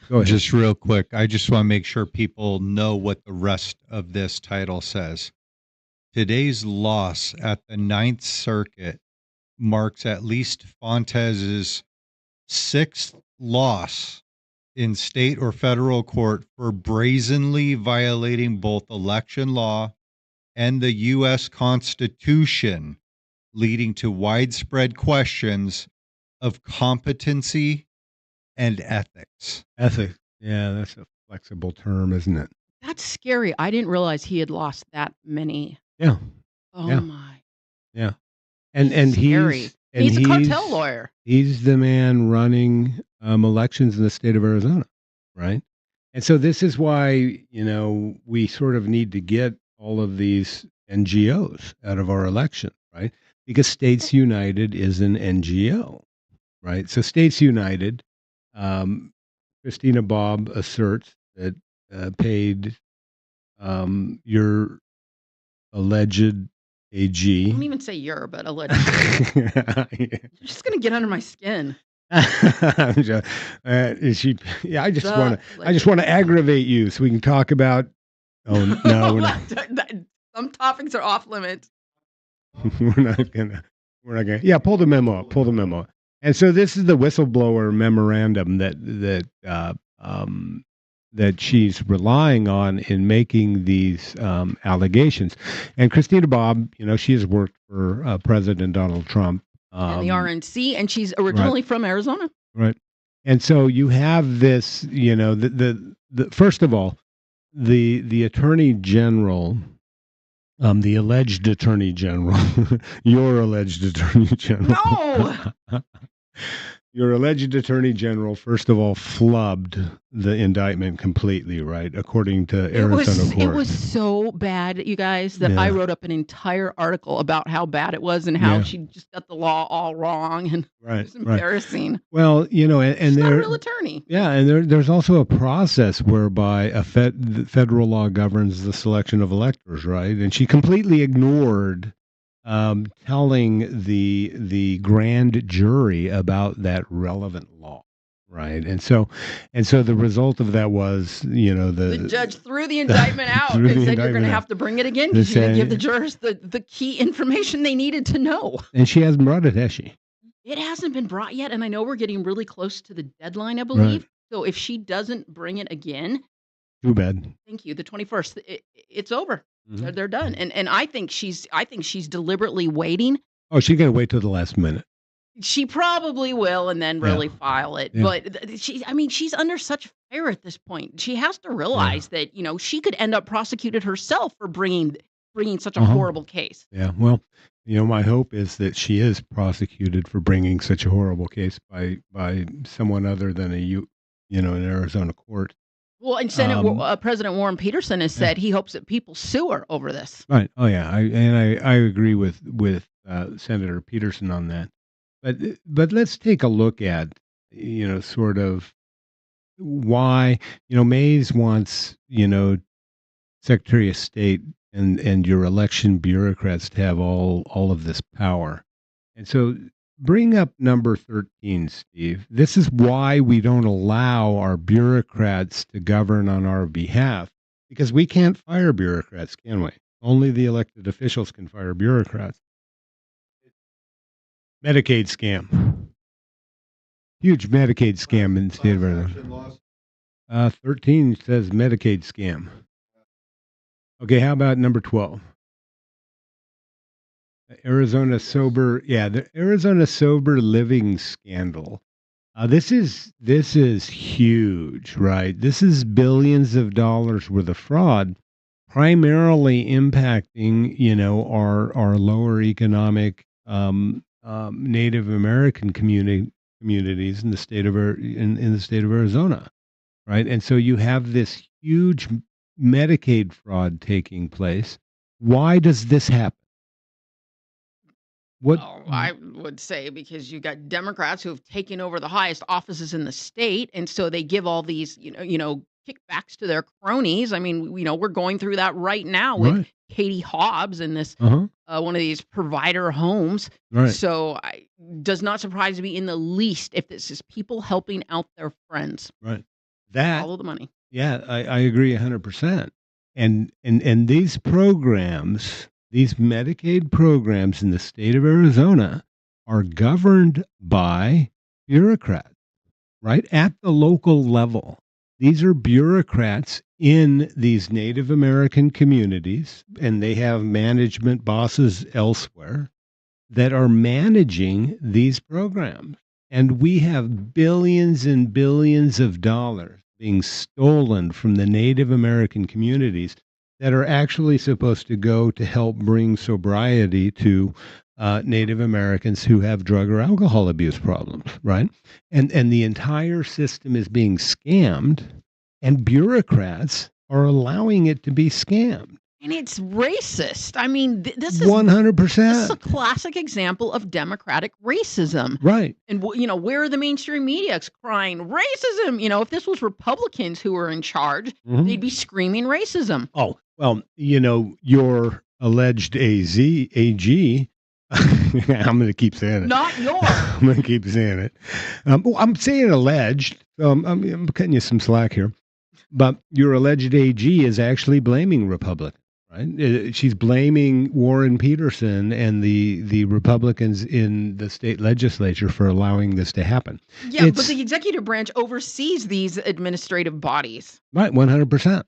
Go ahead. Just real quick, I just want to make sure people know what the rest of this title says. Today's loss at the Ninth Circuit marks at least Fontes's sixth loss in state or federal court for brazenly violating both election law and the U.S. Constitution, leading to widespread questions of competency and ethics. Ethics. Yeah, that's a flexible term, isn't it? That's scary. I didn't realize he had lost that many. Yeah. Oh Yeah. my. Yeah. And Scary. He's a cartel lawyer. He's the man running elections in the state of Arizona, right? And so this is why, we sort of need to get all of these NGOs out of our election, right? Because States United is an NGO, right? So States United, Christina Bobb asserts that paid your alleged AG. Don't even say you're, but allegedly. You're just gonna get under my skin. Is she? Yeah, I just want to aggravate you so we can talk about Oh no, we're not. Some topics are off limits. we're not gonna. We're not gonna. Yeah, pull the memo up. Pull the memo up. And so this is the whistleblower memorandum that she's relying on in making these allegations. And Christina Bobb, she has worked for President Donald Trump And the RNC, and she's right, originally from Arizona. right. And so you have this, the first of all, the Attorney General, the alleged Attorney General, your alleged Attorney General. No! Your alleged Attorney General, first of all, flubbed the indictment completely, right? According to Arizona court. It was so bad, you guys, that I Yeah. wrote up an entire article about how bad it was and how Yeah. she just got the law all wrong, and it Right, was right. embarrassing. Well, and She's not a there, real attorney. yeah, and there's also a process whereby the federal law governs the selection of electors, right? And she completely ignored telling the grand jury about that relevant law, right? And so the result of that was, The judge threw the indictment out threw and the said, you're going indictment to out. have to bring it again They because you didn't give say- the jurors the key information they needed to know. And she hasn't brought it, has she? It hasn't been brought yet, and I know we're getting really close to the deadline, I believe. So if she doesn't bring it again, Too bad. thank you, the 21st, it's over. Mhm. They're done. And I think she's deliberately waiting. Oh, she's gonna wait till the last minute. She probably will and then Yeah. really file it. Yeah. But she's under such fire at this point. She has to realize that, she could end up prosecuted herself for bringing such a Uh-huh. horrible case. Yeah. Well, my hope is that she is prosecuted for bringing such a horrible case by someone other than an Arizona court. Well, and President Warren Peterson has said he hopes that people sue her over this. Right. Oh yeah. I agree with Senator Peterson on that. But let's take a look at sort of why Mays wants Secretary of State and your election bureaucrats to have all of this power. And so bring up number 13, Steve. This is why we don't allow our bureaucrats to govern on our behalf, because we can't fire bureaucrats, can we? Only the elected officials can fire bureaucrats. Medicaid scam. Huge Medicaid scam in the state of Arizona. 13 says Medicaid scam. Okay, how about number 12? The Arizona sober living scandal. This is huge, right? This is billions of dollars worth of fraud, primarily impacting our lower economic Native American communities in the state of Arizona, right? And so you have this huge Medicaid fraud taking place. Why does this happen? What? Oh, I would say because you got Democrats who have taken over the highest offices in the state, and so they give all these, kickbacks to their cronies. I mean, we're going through that right now with Right. Katie Hobbs and this Uh-huh. one of these provider homes. Right. So does not surprise me in the least if this is people helping out their friends. Right. That. Follow the money. Yeah, I agree 100%. And these programs, these Medicaid programs in the state of Arizona are governed by bureaucrats, right? At the local level. These are bureaucrats in these Native American communities, and they have management bosses elsewhere that are managing these programs. And we have billions and billions of dollars being stolen from the Native American communities that are actually supposed to go to help bring sobriety to Native Americans who have drug or alcohol abuse problems, right? And the entire system is being scammed, and bureaucrats are allowing it to be scammed. And it's racist. I mean, this is 100%. a classic example of democratic racism. Right. And, where are the mainstream media crying racism? If this was Republicans who were in charge, Mhm. they'd be screaming racism. Oh, well, your alleged AG, I'm going to keep saying it. Not yours. I'm going to keep saying it. I'm saying alleged. So I'm cutting you some slack here. But your alleged AG is actually blaming Republicans, right? She's blaming Warren Peterson and the Republicans in the state legislature for allowing this to happen. Yeah, but It's the executive branch oversees these administrative bodies. right, 100%.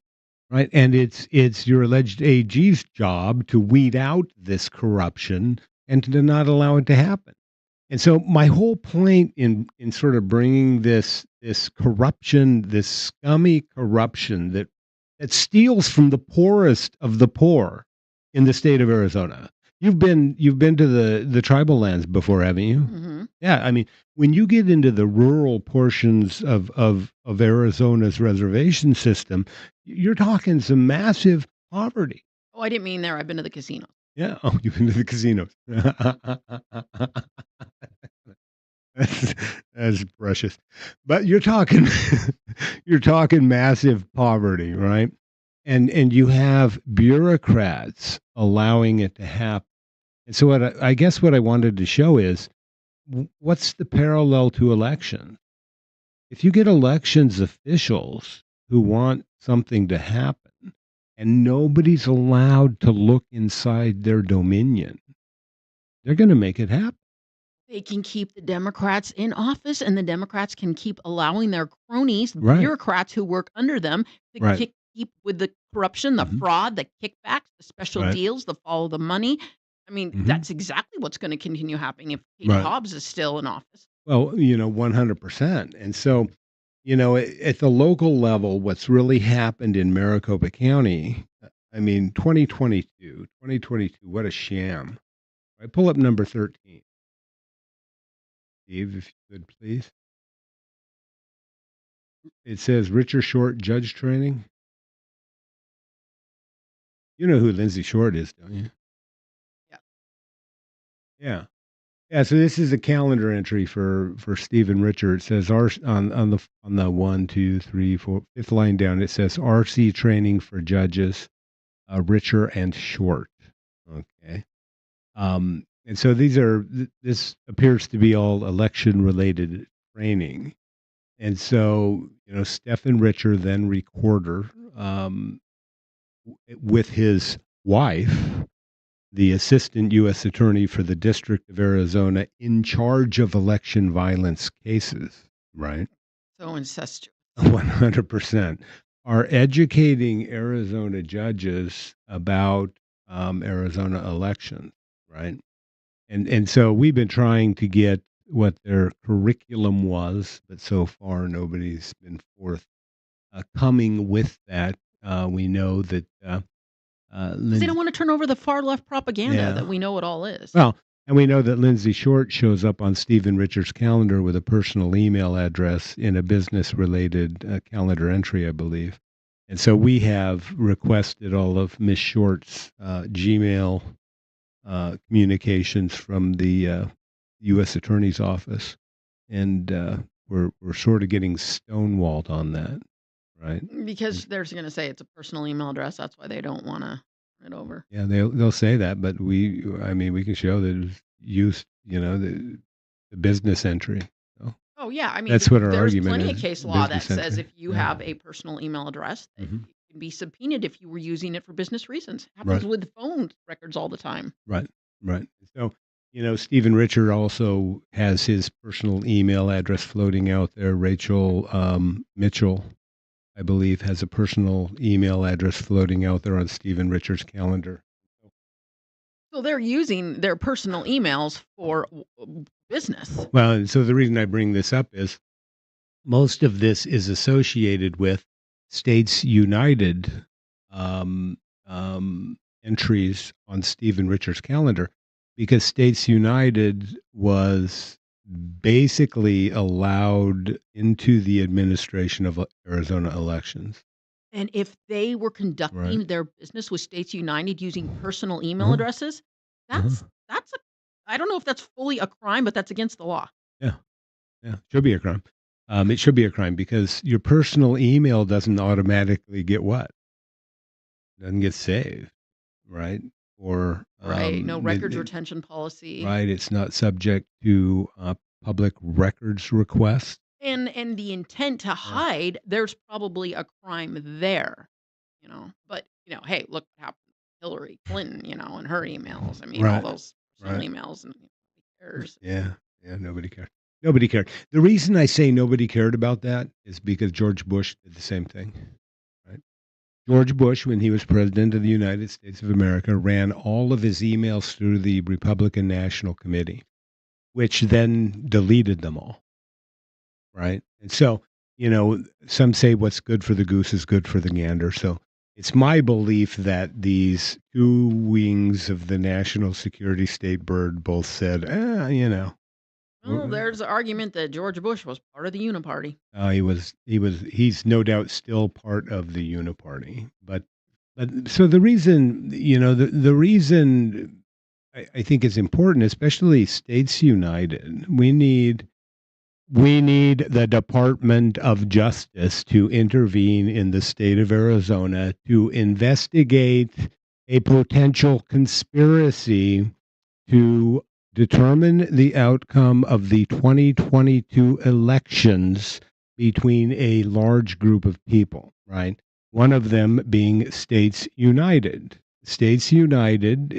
Right, and it's your alleged AG's job to weed out this corruption and to not allow it to happen. And so my whole point in sort of bringing this corruption, this scummy corruption that steals from the poorest of the poor in the state of Arizona. You've been to the tribal lands before, haven't you? Hmm. Yeah, I mean, when you get into the rural portions of Arizona's reservation system, you're talking some massive poverty. Oh, I didn't mean there. I've been to the casino. Yeah. Oh, you've been to the casinos. That's, that's precious. But you're talking you're talking massive poverty, right? And you have bureaucrats allowing it to happen. And so I guess what I wanted to show is what's the parallel to elections? If you get elections officials who want something to happen and nobody's allowed to look inside their dominion, they're going to make it happen. They can keep the Democrats in office, and the Democrats can keep allowing their cronies, the Right. bureaucrats who work under them, to Right. keep with the corruption, the Mhm. fraud, the kickbacks, the special Right. deals, the follow the money. I mean, Mhm. that's exactly what's going to continue happening if Katie Right. Hobbs is still in office. Well, 100%. And so, at the local level, what's really happened in Maricopa County, I mean, 2022, what a sham. I pull up number 13. Steve, if you could, please. It says Richard Short judge training. You know who Lindsay Short is, don't you? Yeah. Yeah. Yeah, so this is a calendar entry for Stephen Richard. It says R on the 1, 2, 3, 4, fifth line down. It says RC training for judges, Richer and Short. Okay, and so this appears to be all election related training, and so Stephen Richer, then recorder, with his wife, the assistant U.S. attorney for the District of Arizona in charge of election violence cases, right? So incestuous. 100% are educating Arizona judges about Arizona elections, right? And so we've been trying to get what their curriculum was, but so far nobody's been forth coming with that. We know that 'Cause they don't want to turn over the far left propaganda Yeah. that we know it all is. Well, and we know that Lindsay Short shows up on Stephen Richards' calendar with a personal email address in a business-related calendar entry, I believe. And so we have requested all of Miss Short's Gmail communications from the U.S. Attorney's Office, and we're sort of getting stonewalled on that, right? Because they're going to say it's a personal email address. That's why they don't want to turn it over. Yeah, they'll say that, but I mean, we can show that it's used, the business entry. So Oh, yeah. I mean, that's what our there's argument plenty is. of case law that Business says entry. if you Yeah. have a personal email address, that Mhm. it can be subpoenaed if you were using it for business reasons. Right. Happens with phone records all the time. Right. So, Stephen Richard also has his personal email address floating out there. Rachel Mitchell, I believe, has a personal email address floating out there on Stephen Richard's calendar. So they're using their personal emails for business. Well, and so the reason I bring this up is most of this is associated with States United entries on Stephen Richards' calendar, because States United was basically allowed into the administration of Arizona elections. And if they were conducting Right. their business with States United using personal email Uh-huh. addresses, that's a I don't know if that's fully a crime, but that's against the law. Yeah, should be a crime. It should be a crime because your personal email doesn't automatically get what? Doesn't get saved, right? Or Right. No records it- retention policy. right? It's not subject to public records requests. And the intent to Yeah. hide, there's probably a crime there, but, hey, look what happened with Hillary Clinton, and her emails. I mean, all Right. those personal Right. emails and who cares? Yeah. Yeah. Nobody cared. Nobody cared. The reason I say nobody cared about that is because George Bush did the same thing. Right. George Bush, when he was president of the United States of America, ran all of his emails through the Republican National Committee, which then deleted them all. Right. And so, some say what's good for the goose is good for the gander. So it's my belief that these two wings of the national security state bird both said, Well, there's the argument that George Bush was part of the Uniparty. he's no doubt still part of the uniparty. But so the reason, the reason I think is important, especially states united, we need the Department of Justice to intervene in the state of Arizona to investigate a potential conspiracy to determine the outcome of the 2022 elections between a large group of people, right? One of them being States United. States United,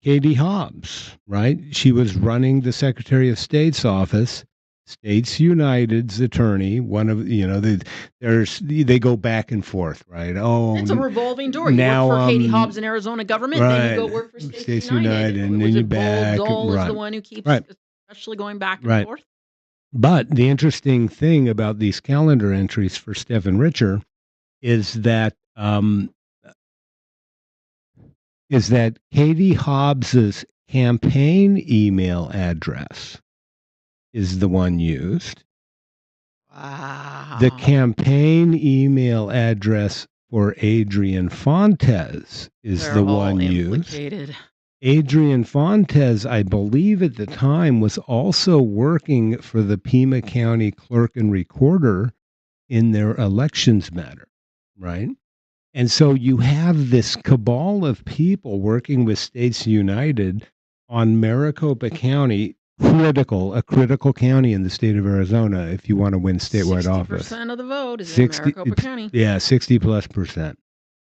Katie Hobbs, right? She was running the Secretary of State's office. States United's attorney, one of they go back and forth, right? Oh, It's a revolving door. You work now for Katie Hobbs in Arizona government, then you go right, work for States States United. United, and then Was you it Bull back, Dole is the right, one who keeps right, especially going back and right. forth? But the interesting thing about these calendar entries for Stephen Richer is that Katie Hobbs's campaign email address is the one used. The Wow. campaign email address for Adrian Fontes is They're the all one used. implicated. Adrian Fontes, I believe at the time, was also working for the Pima County Clerk and Recorder in their elections matter, right? And so you have this cabal of people working with States United on Maricopa County, a critical county in the state of Arizona if you want to win statewide office. 60% of the vote is in Maricopa County. Yeah, 60+%.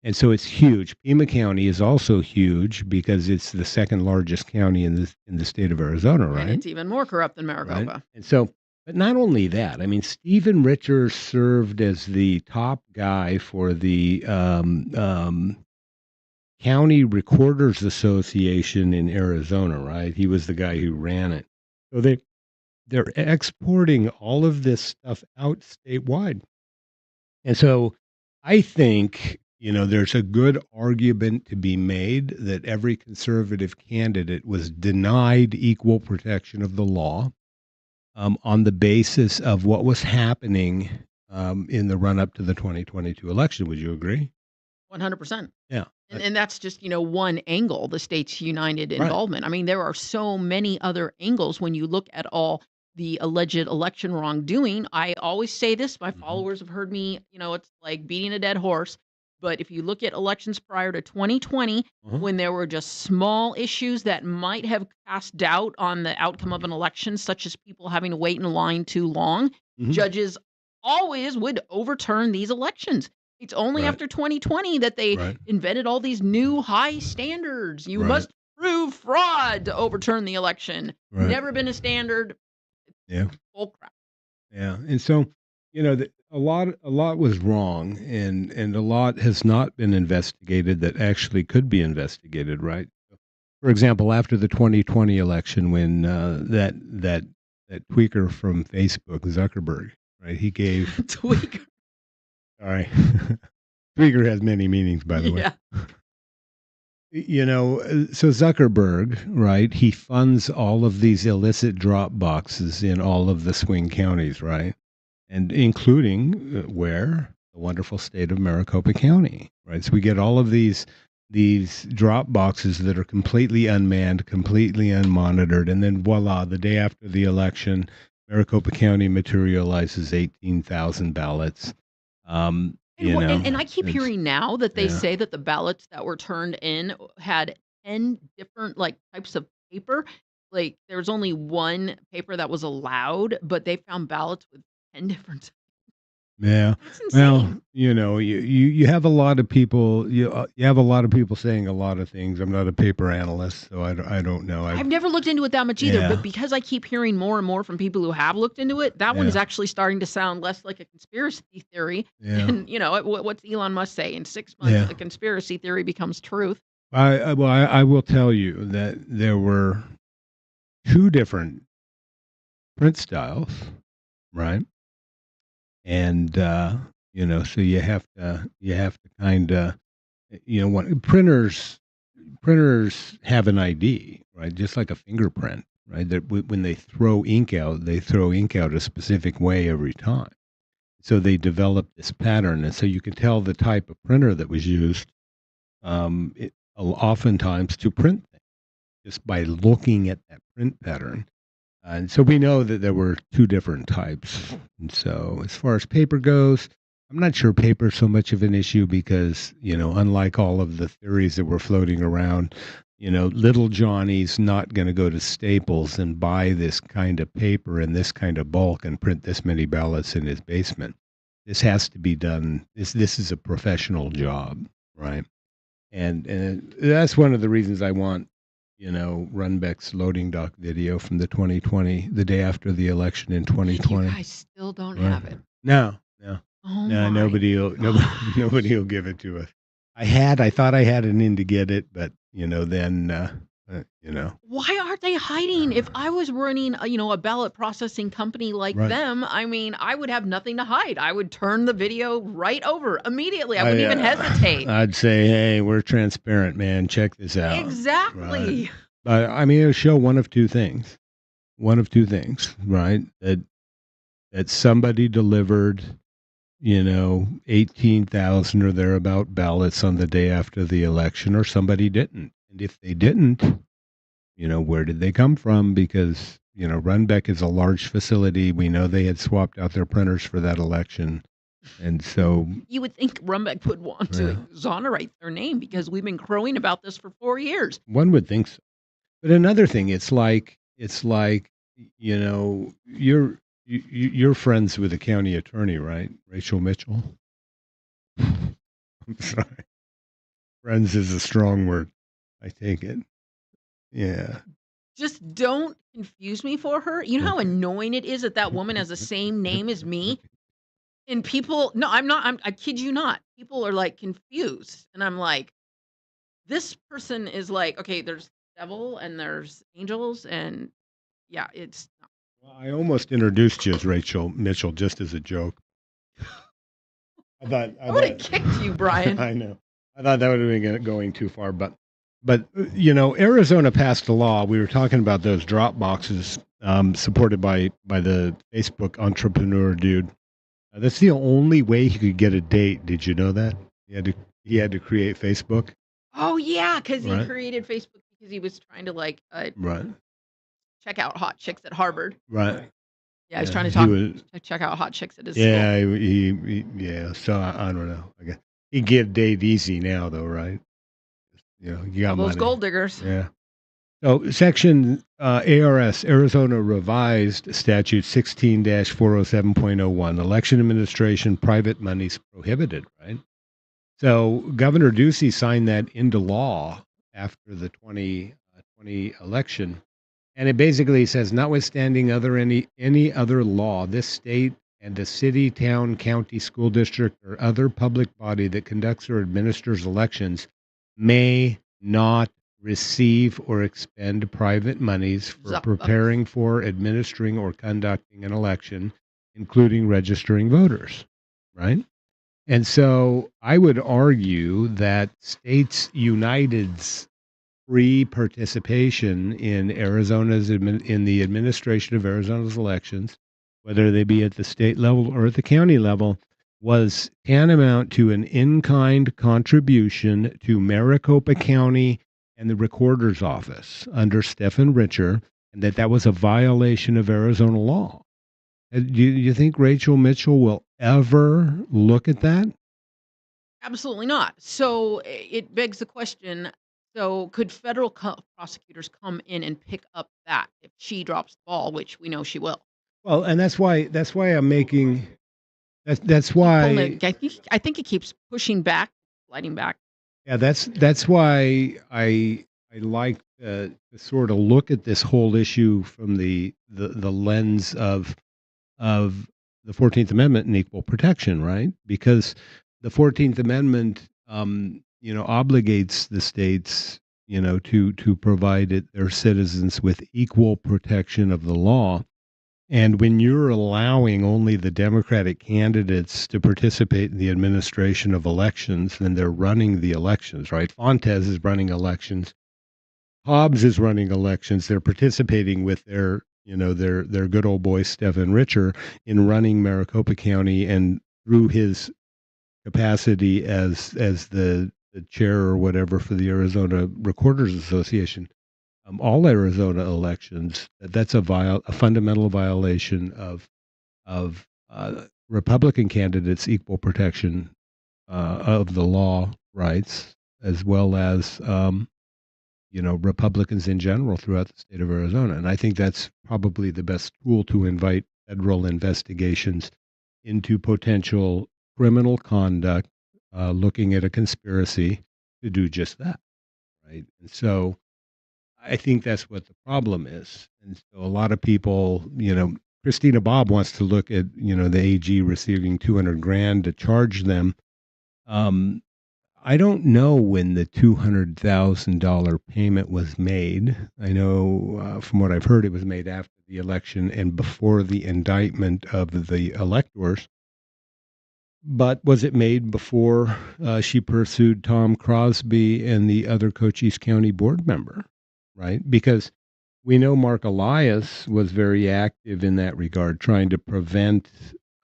And so it's huge. Pima County is also huge because it's the second largest county in the state of Arizona, right? And it's even more corrupt than Maricopa. Right? And so, but not only that, I mean, Stephen Richer served as the top guy for the County Recorders Association in Arizona, right? He was the guy who ran it. So they're exporting all of this stuff out statewide. And so I think, there's a good argument to be made that every conservative candidate was denied equal protection of the law on the basis of what was happening in the run up to the 2022 election. Would you agree? 100%. Yeah. And that's just, one angle, the States United Right. involvement. I mean, there are so many other angles when you look at all the alleged election wrongdoing. I always say this, my Mhm. followers have heard me, it's like beating a dead horse. But if you look at elections prior to 2020, Uh-huh. when there were just small issues that might have cast doubt on the outcome of an election, such as people having to wait in line too long, Mhm. judges always would overturn these elections. It's only Right. after 2020 that they Right. invented all these new high standards. You Right. must prove fraud to overturn the election. Right. Never been a standard. Yeah. Bull crap. Yeah. And so, a lot was wrong, and a lot has not been investigated that actually could be investigated, right? For example, after the 2020 election, when that tweaker from Facebook, Zuckerberg, right? He gave Tweaker. sorry, tweaker has many meanings, by the way. Yeah. So Zuckerberg, right? He funds all of these illicit drop boxes in all of the swing counties, right? And including where the wonderful state of Maricopa County, right? So we get all of these drop boxes that are completely unmanned, completely unmonitored, and then voila, the day after the election, Maricopa County materializes 18,000 ballots. And I keep it's- hearing now that they yeah. say that the ballots that were turned in had 10 different types of paper. Like there was only one paper that was allowed, but they found ballots with 10 different. Yeah. That's Well, insane. you have a lot of people. You have a lot of people saying a lot of things. I'm not a paper analyst, so I don't know. I've never looked into it that much either, but Yeah, because I keep hearing more and more from people who have looked into it, that one is yeah, actually starting to sound less like a conspiracy theory. yeah, And, what's Elon Musk say? In 6 months, yeah. a conspiracy theory becomes truth. I will tell you that there were two different print styles, right? And so you have to kind of, what printers have an ID, right? Just like a fingerprint, right? That when they throw ink out, they throw ink out a specific way every time. So they developed this pattern, and so you can tell the type of printer that was used, oftentimes to print things just by looking at that print pattern. And so we know that there were two different types. And so as far as paper goes, I'm not sure paper is so much of an issue because, unlike all of the theories that were floating around, little Johnny's not going to go to Staples and buy this kind of paper in this kind of bulk and print this many ballots in his basement. This has to be done. This is a professional job, right? And that's one of the reasons I want, Runbeck's loading dock video from the 2020, the day after the election in And you 2020. guys still don't Right. have it. No, no, Oh no, my nobody will gosh. give it to us. I thought I had an in to get it, but then, Why aren't they hiding? If I was running a ballot processing company like right. them, I mean, I would have nothing to hide. I would turn the video right over immediately. I wouldn't I even hesitate. I'd say, hey, we're transparent, man. Check this out. Right. Exactly. But I mean, it'll show one of two things. One of two things, right? That somebody delivered, 18,000 or thereabout ballots on the day after the election, or somebody didn't. And if they didn't, where did they come from? Because, Runbeck is a large facility. We know they had swapped out their printers for that election. And so, You would think Rumbeck would want to yeah, exonerate their name because we've been crowing about this for 4 years. one would think so. But another thing, it's like, you're friends with the county attorney, right? Rachel Mitchell. I'm sorry. Friends is a strong word. I take it. Yeah. Just don't confuse me for her. You know how Okay. annoying it is that that woman has the same name as me? And people no, I'm not I kid you not. People are, like, confused, and I'm like, "This person is like, okay, there's devil and there's angels, and yeah, it's Well, I almost introduced you as Rachel Mitchell just as a joke. I thought I would have kicked you, Brian." I know. I thought that would have been going too far, but Arizona passed a law. We were talking about those drop boxes, supported by the Facebook entrepreneur dude. That's the only way he could get a date. Did you know that? He had to create Facebook. Oh, yeah, because he Right. created Facebook because he was trying to, like, Right. check out hot chicks at Harvard. Right. Yeah, he's Yeah. trying to He was. check out hot chicks at his school. Yeah. Yeah. So I don't know. I guess he give Dave easy now, though, right? You All got those money. gold diggers. Yeah. So section ARS, Arizona Revised Statute 16-407.01, election administration, private monies prohibited, right? So Governor Ducey signed that into law after the 2020 election. And it basically says, notwithstanding any other law, this state and the city, town, county, school district, or other public body that conducts or administers elections may not receive or expend private monies for Zuck. preparing for, administering, or conducting an election, including registering voters, right? And so I would argue that States United's free participation in in the administration of Arizona's elections, whether they be at the state level or at the county level, was tantamount to an in-kind contribution to Maricopa County and the recorder's office under Stephen Richer, and that was a violation of Arizona law. Do you think Rachel Mitchell will ever look at that? Absolutely not. So it begs the question. So could federal prosecutors come in and pick up that if she drops the ball, which we know she will? Well, and that's why I'm making that's Keep pulling why it. I think it keeps pushing back, sliding back. yeah, that's why I like to sort of look at this whole issue from the lens of the 14th Amendment and equal protection, right? Because the 14th Amendment, obligates the states, to provide their citizens with equal protection of the law. And when you're allowing only the Democratic candidates to participate in the administration of elections, then they're running the elections, right? Fontes is running elections. Hobbs is running elections. They're participating with their good old boy Stephen Richer in running Maricopa County, and through his capacity as the chair or whatever for the Arizona Recorders Association, all Arizona elections. That's a fundamental violation of Republican candidates' equal protection of the law rights, as well as Republicans in general throughout the state of Arizona. And I think that's probably the best tool to invite federal investigations into potential criminal conduct, looking at a conspiracy to do just that, right? And so I think that's what the problem is. And so a lot of people, Christina Bobb wants to look at, the AG receiving 200 grand to charge them. I don't know when the $200,000 payment was made. I know from what I've heard, it was made after the election and before the indictment of the electors. But was it made before she pursued Tom Crosby and the other Cochise County board member? Right? Because we know Mark Elias was very active in that regard, trying to prevent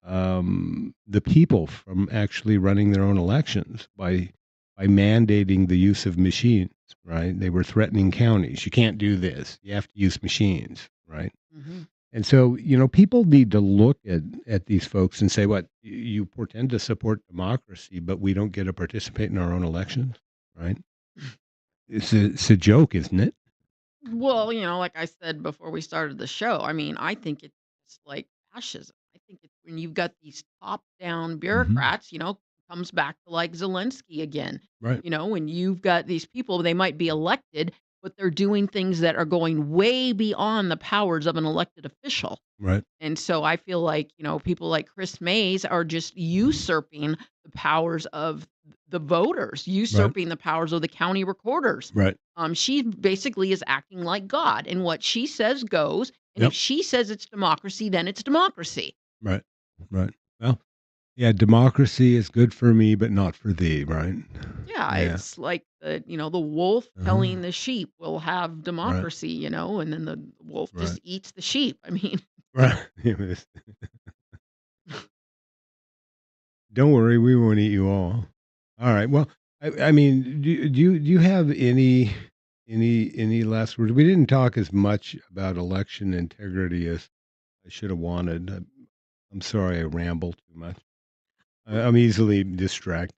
the people from actually running their own elections by mandating the use of machines. Right? They were threatening counties. You can't do this. You have to use machines. Right? Hmm. And so, people need to look at these folks and say, what, you portend to support democracy, but we don't get to participate in our own elections, right? It's a joke, isn't it? Well, like I said before we started the show, I mean, I think it's just like fascism. I think it's when you've got these top-down Hmm. bureaucrats, comes back to like Zelensky again. Right, When you've got these people, they might be elected, but they're doing things that are going way beyond the powers of an elected official. right, And so I feel like, people like Chris Mays are just usurping the powers of the voters, right, usurping the powers of the county recorders. right. She basically is acting like God, and what she says goes. And if Yep, she says it's democracy, then it's democracy. right, right. Well, yeah, democracy is good for me, but not for thee, right? Yeah, Yeah. it's like the wolf Uh-huh. telling the sheep we'll have Right, democracy, and then the wolf right, just eats the sheep. I mean, right. Don't worry, we won't eat you all. All right. Well, I mean, do you have any last words? We didn't talk as much about election integrity as I should have wanted. I'm sorry, I ramble too much. I'm easily distracted.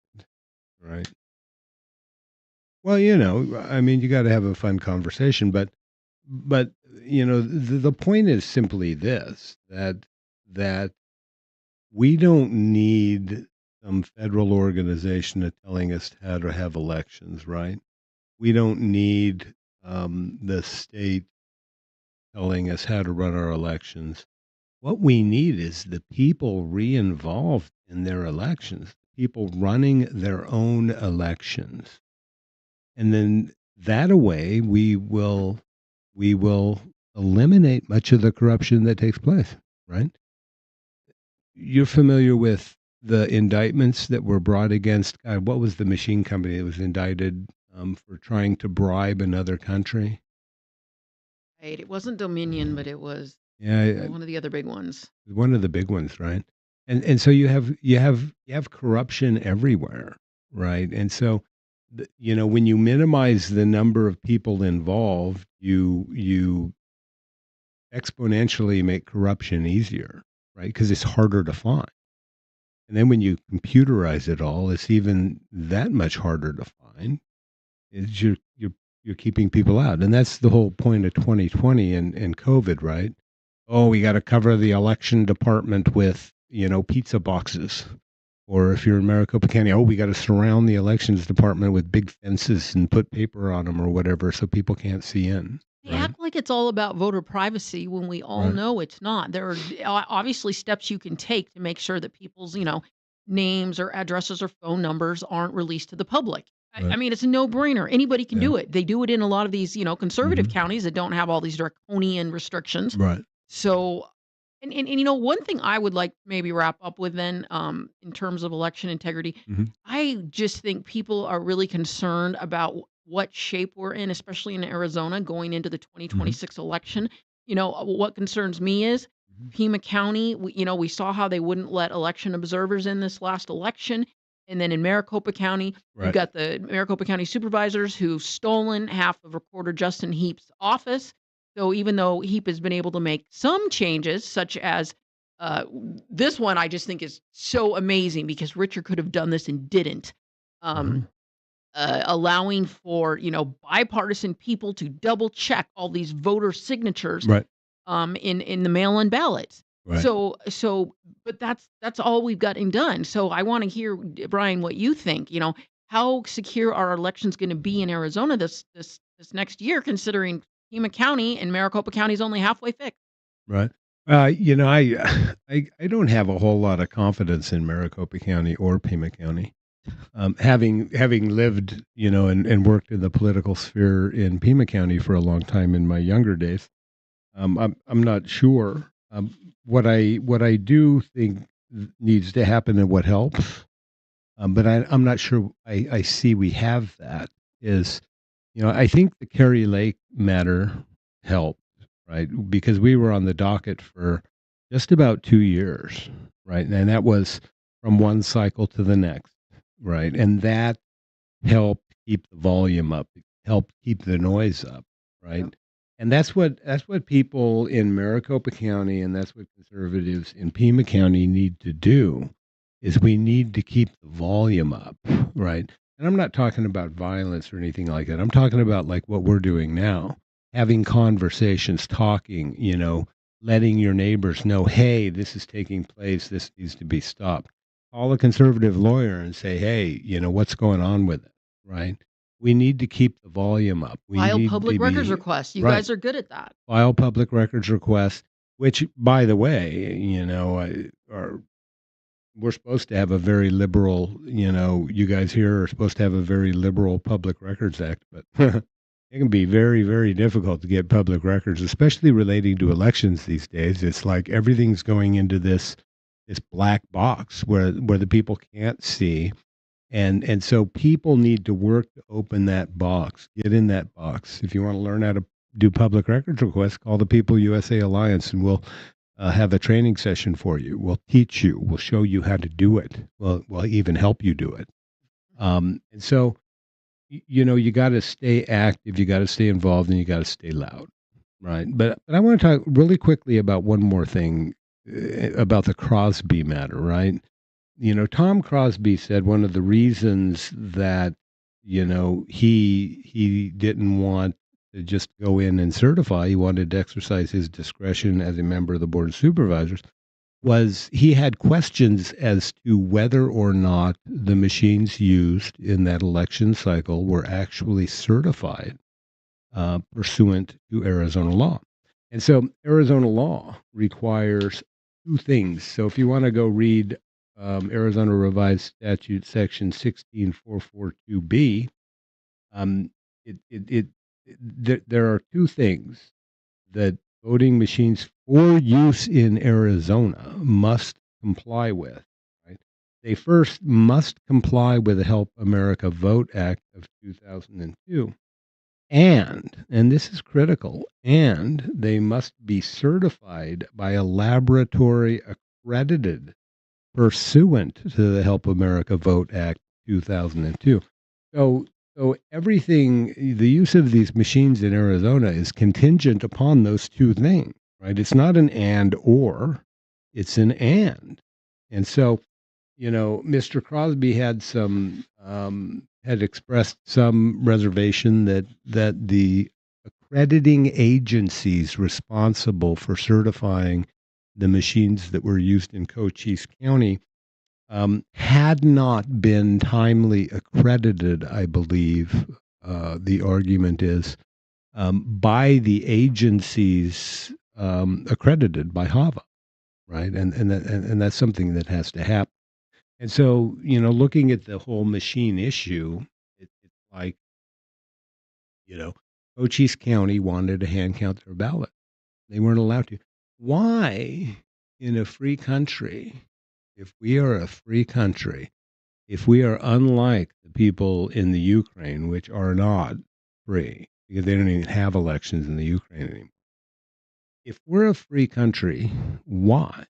Right. Well, I mean, you got to have a fun conversation, but the point is simply this: that we don't need some federal organization telling us how to have elections, right? We don't need the state telling us how to run our elections. What we need is the people re-involved in their elections, people running their own elections. And then that way we will eliminate much of the corruption that takes place, right? You're familiar with the indictments that were brought against what was the machine company that was indicted for trying to bribe another country? right? It wasn't Dominion, but it was Yeah, one of the other big ones. one of the big ones, right? And so you have corruption everywhere, right? And so when you minimize the number of people involved, you exponentially make corruption easier, right? Because it's harder to find. And then when you computerize it all, it's even that much harder to find. Is you're keeping people out, and that's the whole point of 2020 and COVID, right? oh, we got to cover the election department with, pizza boxes. Or if you're in Maricopa County, oh, we got to surround the elections department with big fences and put paper on them or whatever so people can't see in. They Right. act like it's all about voter privacy when we all Right. know it's not. There are obviously steps you can take to make sure that people's, names or addresses or phone numbers aren't released to the public. I, Right. I mean, it's a no-brainer. Anybody can Yeah. do it. They do it in a lot of these, conservative Mhm. counties that don't have all these draconian restrictions. Right. So, and one thing I would like to maybe wrap up with then, in terms of election integrity, Mhm. I just think people are really concerned about what shape we're in, especially in Arizona going into the Mhm. 2026 election. What concerns me is Mhm. Pima County. We saw how they wouldn't let election observers in this last election. And then in Maricopa County, you've Right. got the Maricopa County supervisors who've stolen half of Recorder Justin Heap's office. So even though Heap has been able to make some changes, such as this one, I just think is so amazing because Richard could have done this and didn't. Um, Mhm. Allowing for bipartisan people to double check all these voter signatures Right. in the mail-in ballots. Right. So but that's all we've gotten done. So I want to hear, Brian, what you think. How secure are our elections going to be in Arizona this next year, considering Pima County and Maricopa County is only halfway fixed? Right. I don't have a whole lot of confidence in Maricopa County or Pima County. Having lived, and worked in the political sphere in Pima County for a long time in my younger days, I'm not sure. What I do think needs to happen and what helps, but I'm not sure. I see we have that is, I think the Kerry Lake matter helped, right? Because we were on the docket for just about 2 years, right? And that was from one cycle to the next, right? And that helped keep the volume up, it helped keep the noise up, right? Yep. And that's what people in Maricopa County and that's what conservatives in Pima County need to do is we need to keep the volume up, right? And I'm not talking about violence or anything like that. I'm talking about like what we're doing now, having conversations, talking, letting your neighbors know, hey, this is taking place, this needs to be stopped. Call a conservative lawyer and say, hey, what's going on with it, right? We need to keep the volume up. We File need public to records be requests. You right. guys are good at that. File public records requests, which, by the way, are we're supposed to have a very liberal. You guys here are supposed to have a very liberal Public Records Act, but it can be very, very difficult to get public records, especially relating to elections these days. It's like everything's going into this black box where the people can't see. And so people need to work to open that box, get in that box. If you want to learn how to do public records requests, call the People USA Alliance and we'll have a training session for you. We'll teach you, we'll show you how to do it. We'll even help you do it. And so, you got to stay active, you got to stay involved, and you got to stay loud. Right. But I want to talk really quickly about one more thing about the Crosby matter, right? Tom Crosby said one of the reasons that he didn't want to just go in and certify, he wanted to exercise his discretion as a member of the board of supervisors, was he had questions as to whether or not the machines used in that election cycle were actually certified pursuant to Arizona law. And so Arizona law requires two things. So if you want to go read Arizona Revised Statute Section 16442B, um, there are two things that voting machines for use in Arizona must comply with. Right? They first must comply with the Help America Vote Act of 2002. And this is critical, and they must be certified by a laboratory accredited pursuant to the Help America Vote Act 2002. So everything, the use of these machines in Arizona is contingent upon those two things, right? It's not an and or, it's an and. And so, Mr. Crosby had expressed some reservation that the accrediting agencies responsible for certifying the machines that were used in Cochise County had not been timely accredited, I believe, the argument is, by the agencies accredited by HAVA, right? And that's something that has to happen. And so, looking at the whole machine issue, it's like, you know, Cochise County wanted to hand count their ballot. They weren't allowed to. Why, in a free country, if we are a free country, if we are unlike the people in the Ukraine, which are not free, because they don't even have elections in the Ukraine anymore. If we're a free country, why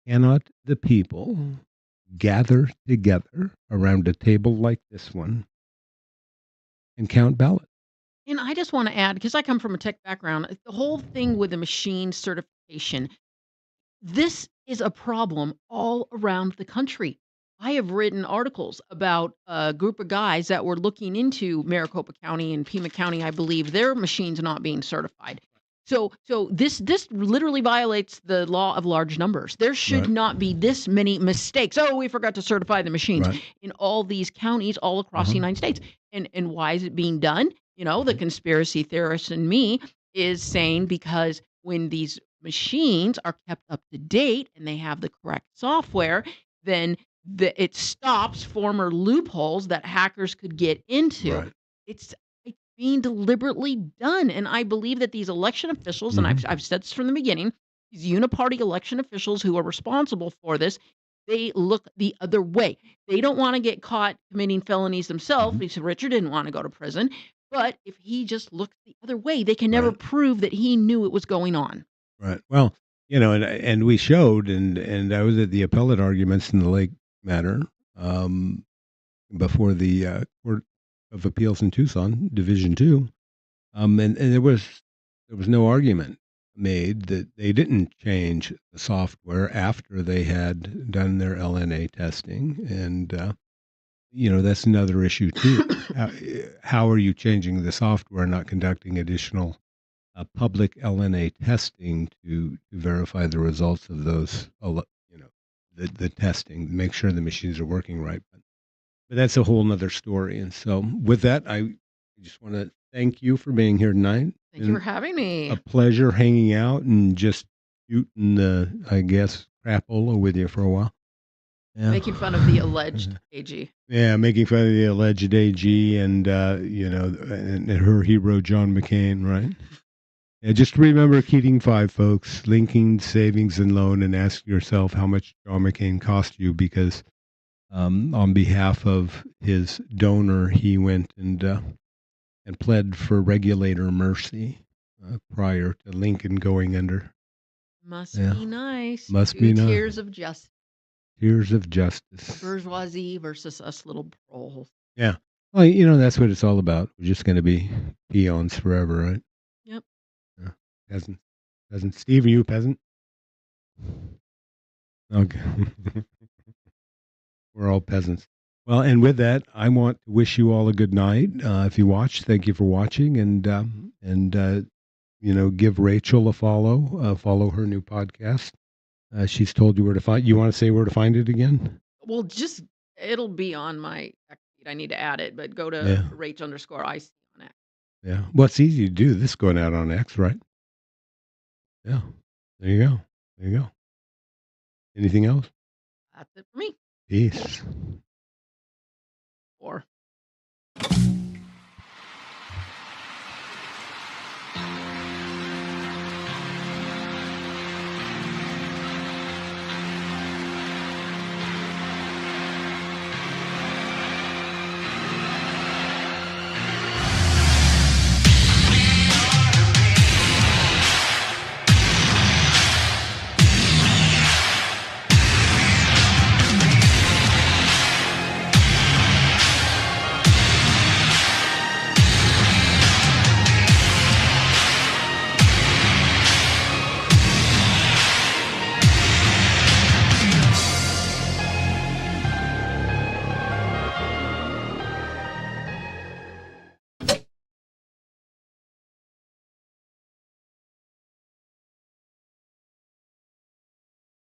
cannot the people gather together around a table like this one and count ballots? And I just want to add, because I come from a tech background, the whole thing with the machine certification, this is a problem all around the country. I have written articles about a group of guys that were looking into Maricopa County and Pima County, I believe, their machines not being certified. So this literally violates the law of large numbers. There should Right. not be this many mistakes. Oh, we forgot to certify the machines Right. in all these counties all across the Uh-huh. United States. And why is it being done? The conspiracy theorist in me is saying because when these machines are kept up to date and they have the correct software, then it stops former loopholes that hackers could get into. Right. It's being deliberately done, and I believe that these election officials, and I've said this from the beginning, these uniparty election officials who are responsible for this, they look the other way. They don't want to get caught committing felonies themselves because Richard didn't want to go to prison. But if he just looks the other way, they can never Right. prove that he knew it was going on. Right. Well, and we showed, and I was at the appellate arguments in the Lake matter before the Court of Appeals in Tucson, Division 2, and there was no argument made that they didn't change the software after they had done their LNA testing, and that's another issue too. How are you changing the software, not conducting additional public LNA testing to verify the results of those, the testing, make sure the machines are working right. But that's a whole nother story. And so with that, I just want to thank you for being here tonight. Thank you for having me. A pleasure hanging out and just shooting the, I guess, crapola with you for a while. Yeah. Making fun of the alleged AG. Yeah, making fun of the alleged AG and, and her hero, John McCain, right? Yeah, just remember Keating 5, folks. Linking savings and loan and ask yourself how much John McCain cost you because on behalf of his donor, he went and pled for regulator mercy prior to Lincoln going under. Must be nice. Must be nice. Tears of justice. Tears of justice. Bourgeoisie versus us little proles. Yeah. Well, that's what it's all about. We're just going to be peons forever, right? Yep. Yeah. Peasant. Steve, are you a peasant? Okay. We're all peasants. Well, and with that, I want to wish you all a good night. If you watched, thank you for watching, and give Rachel a follow. Follow her new podcast. She's told you where to find. You want to say where to find it again? Well, it'll be on my X feed. I need to add it, but go to Rach_IC on X. Yeah. Well, it's easy to do. This is going out on X, right? Yeah. There you go. Anything else? That's it for me. Peace. Or.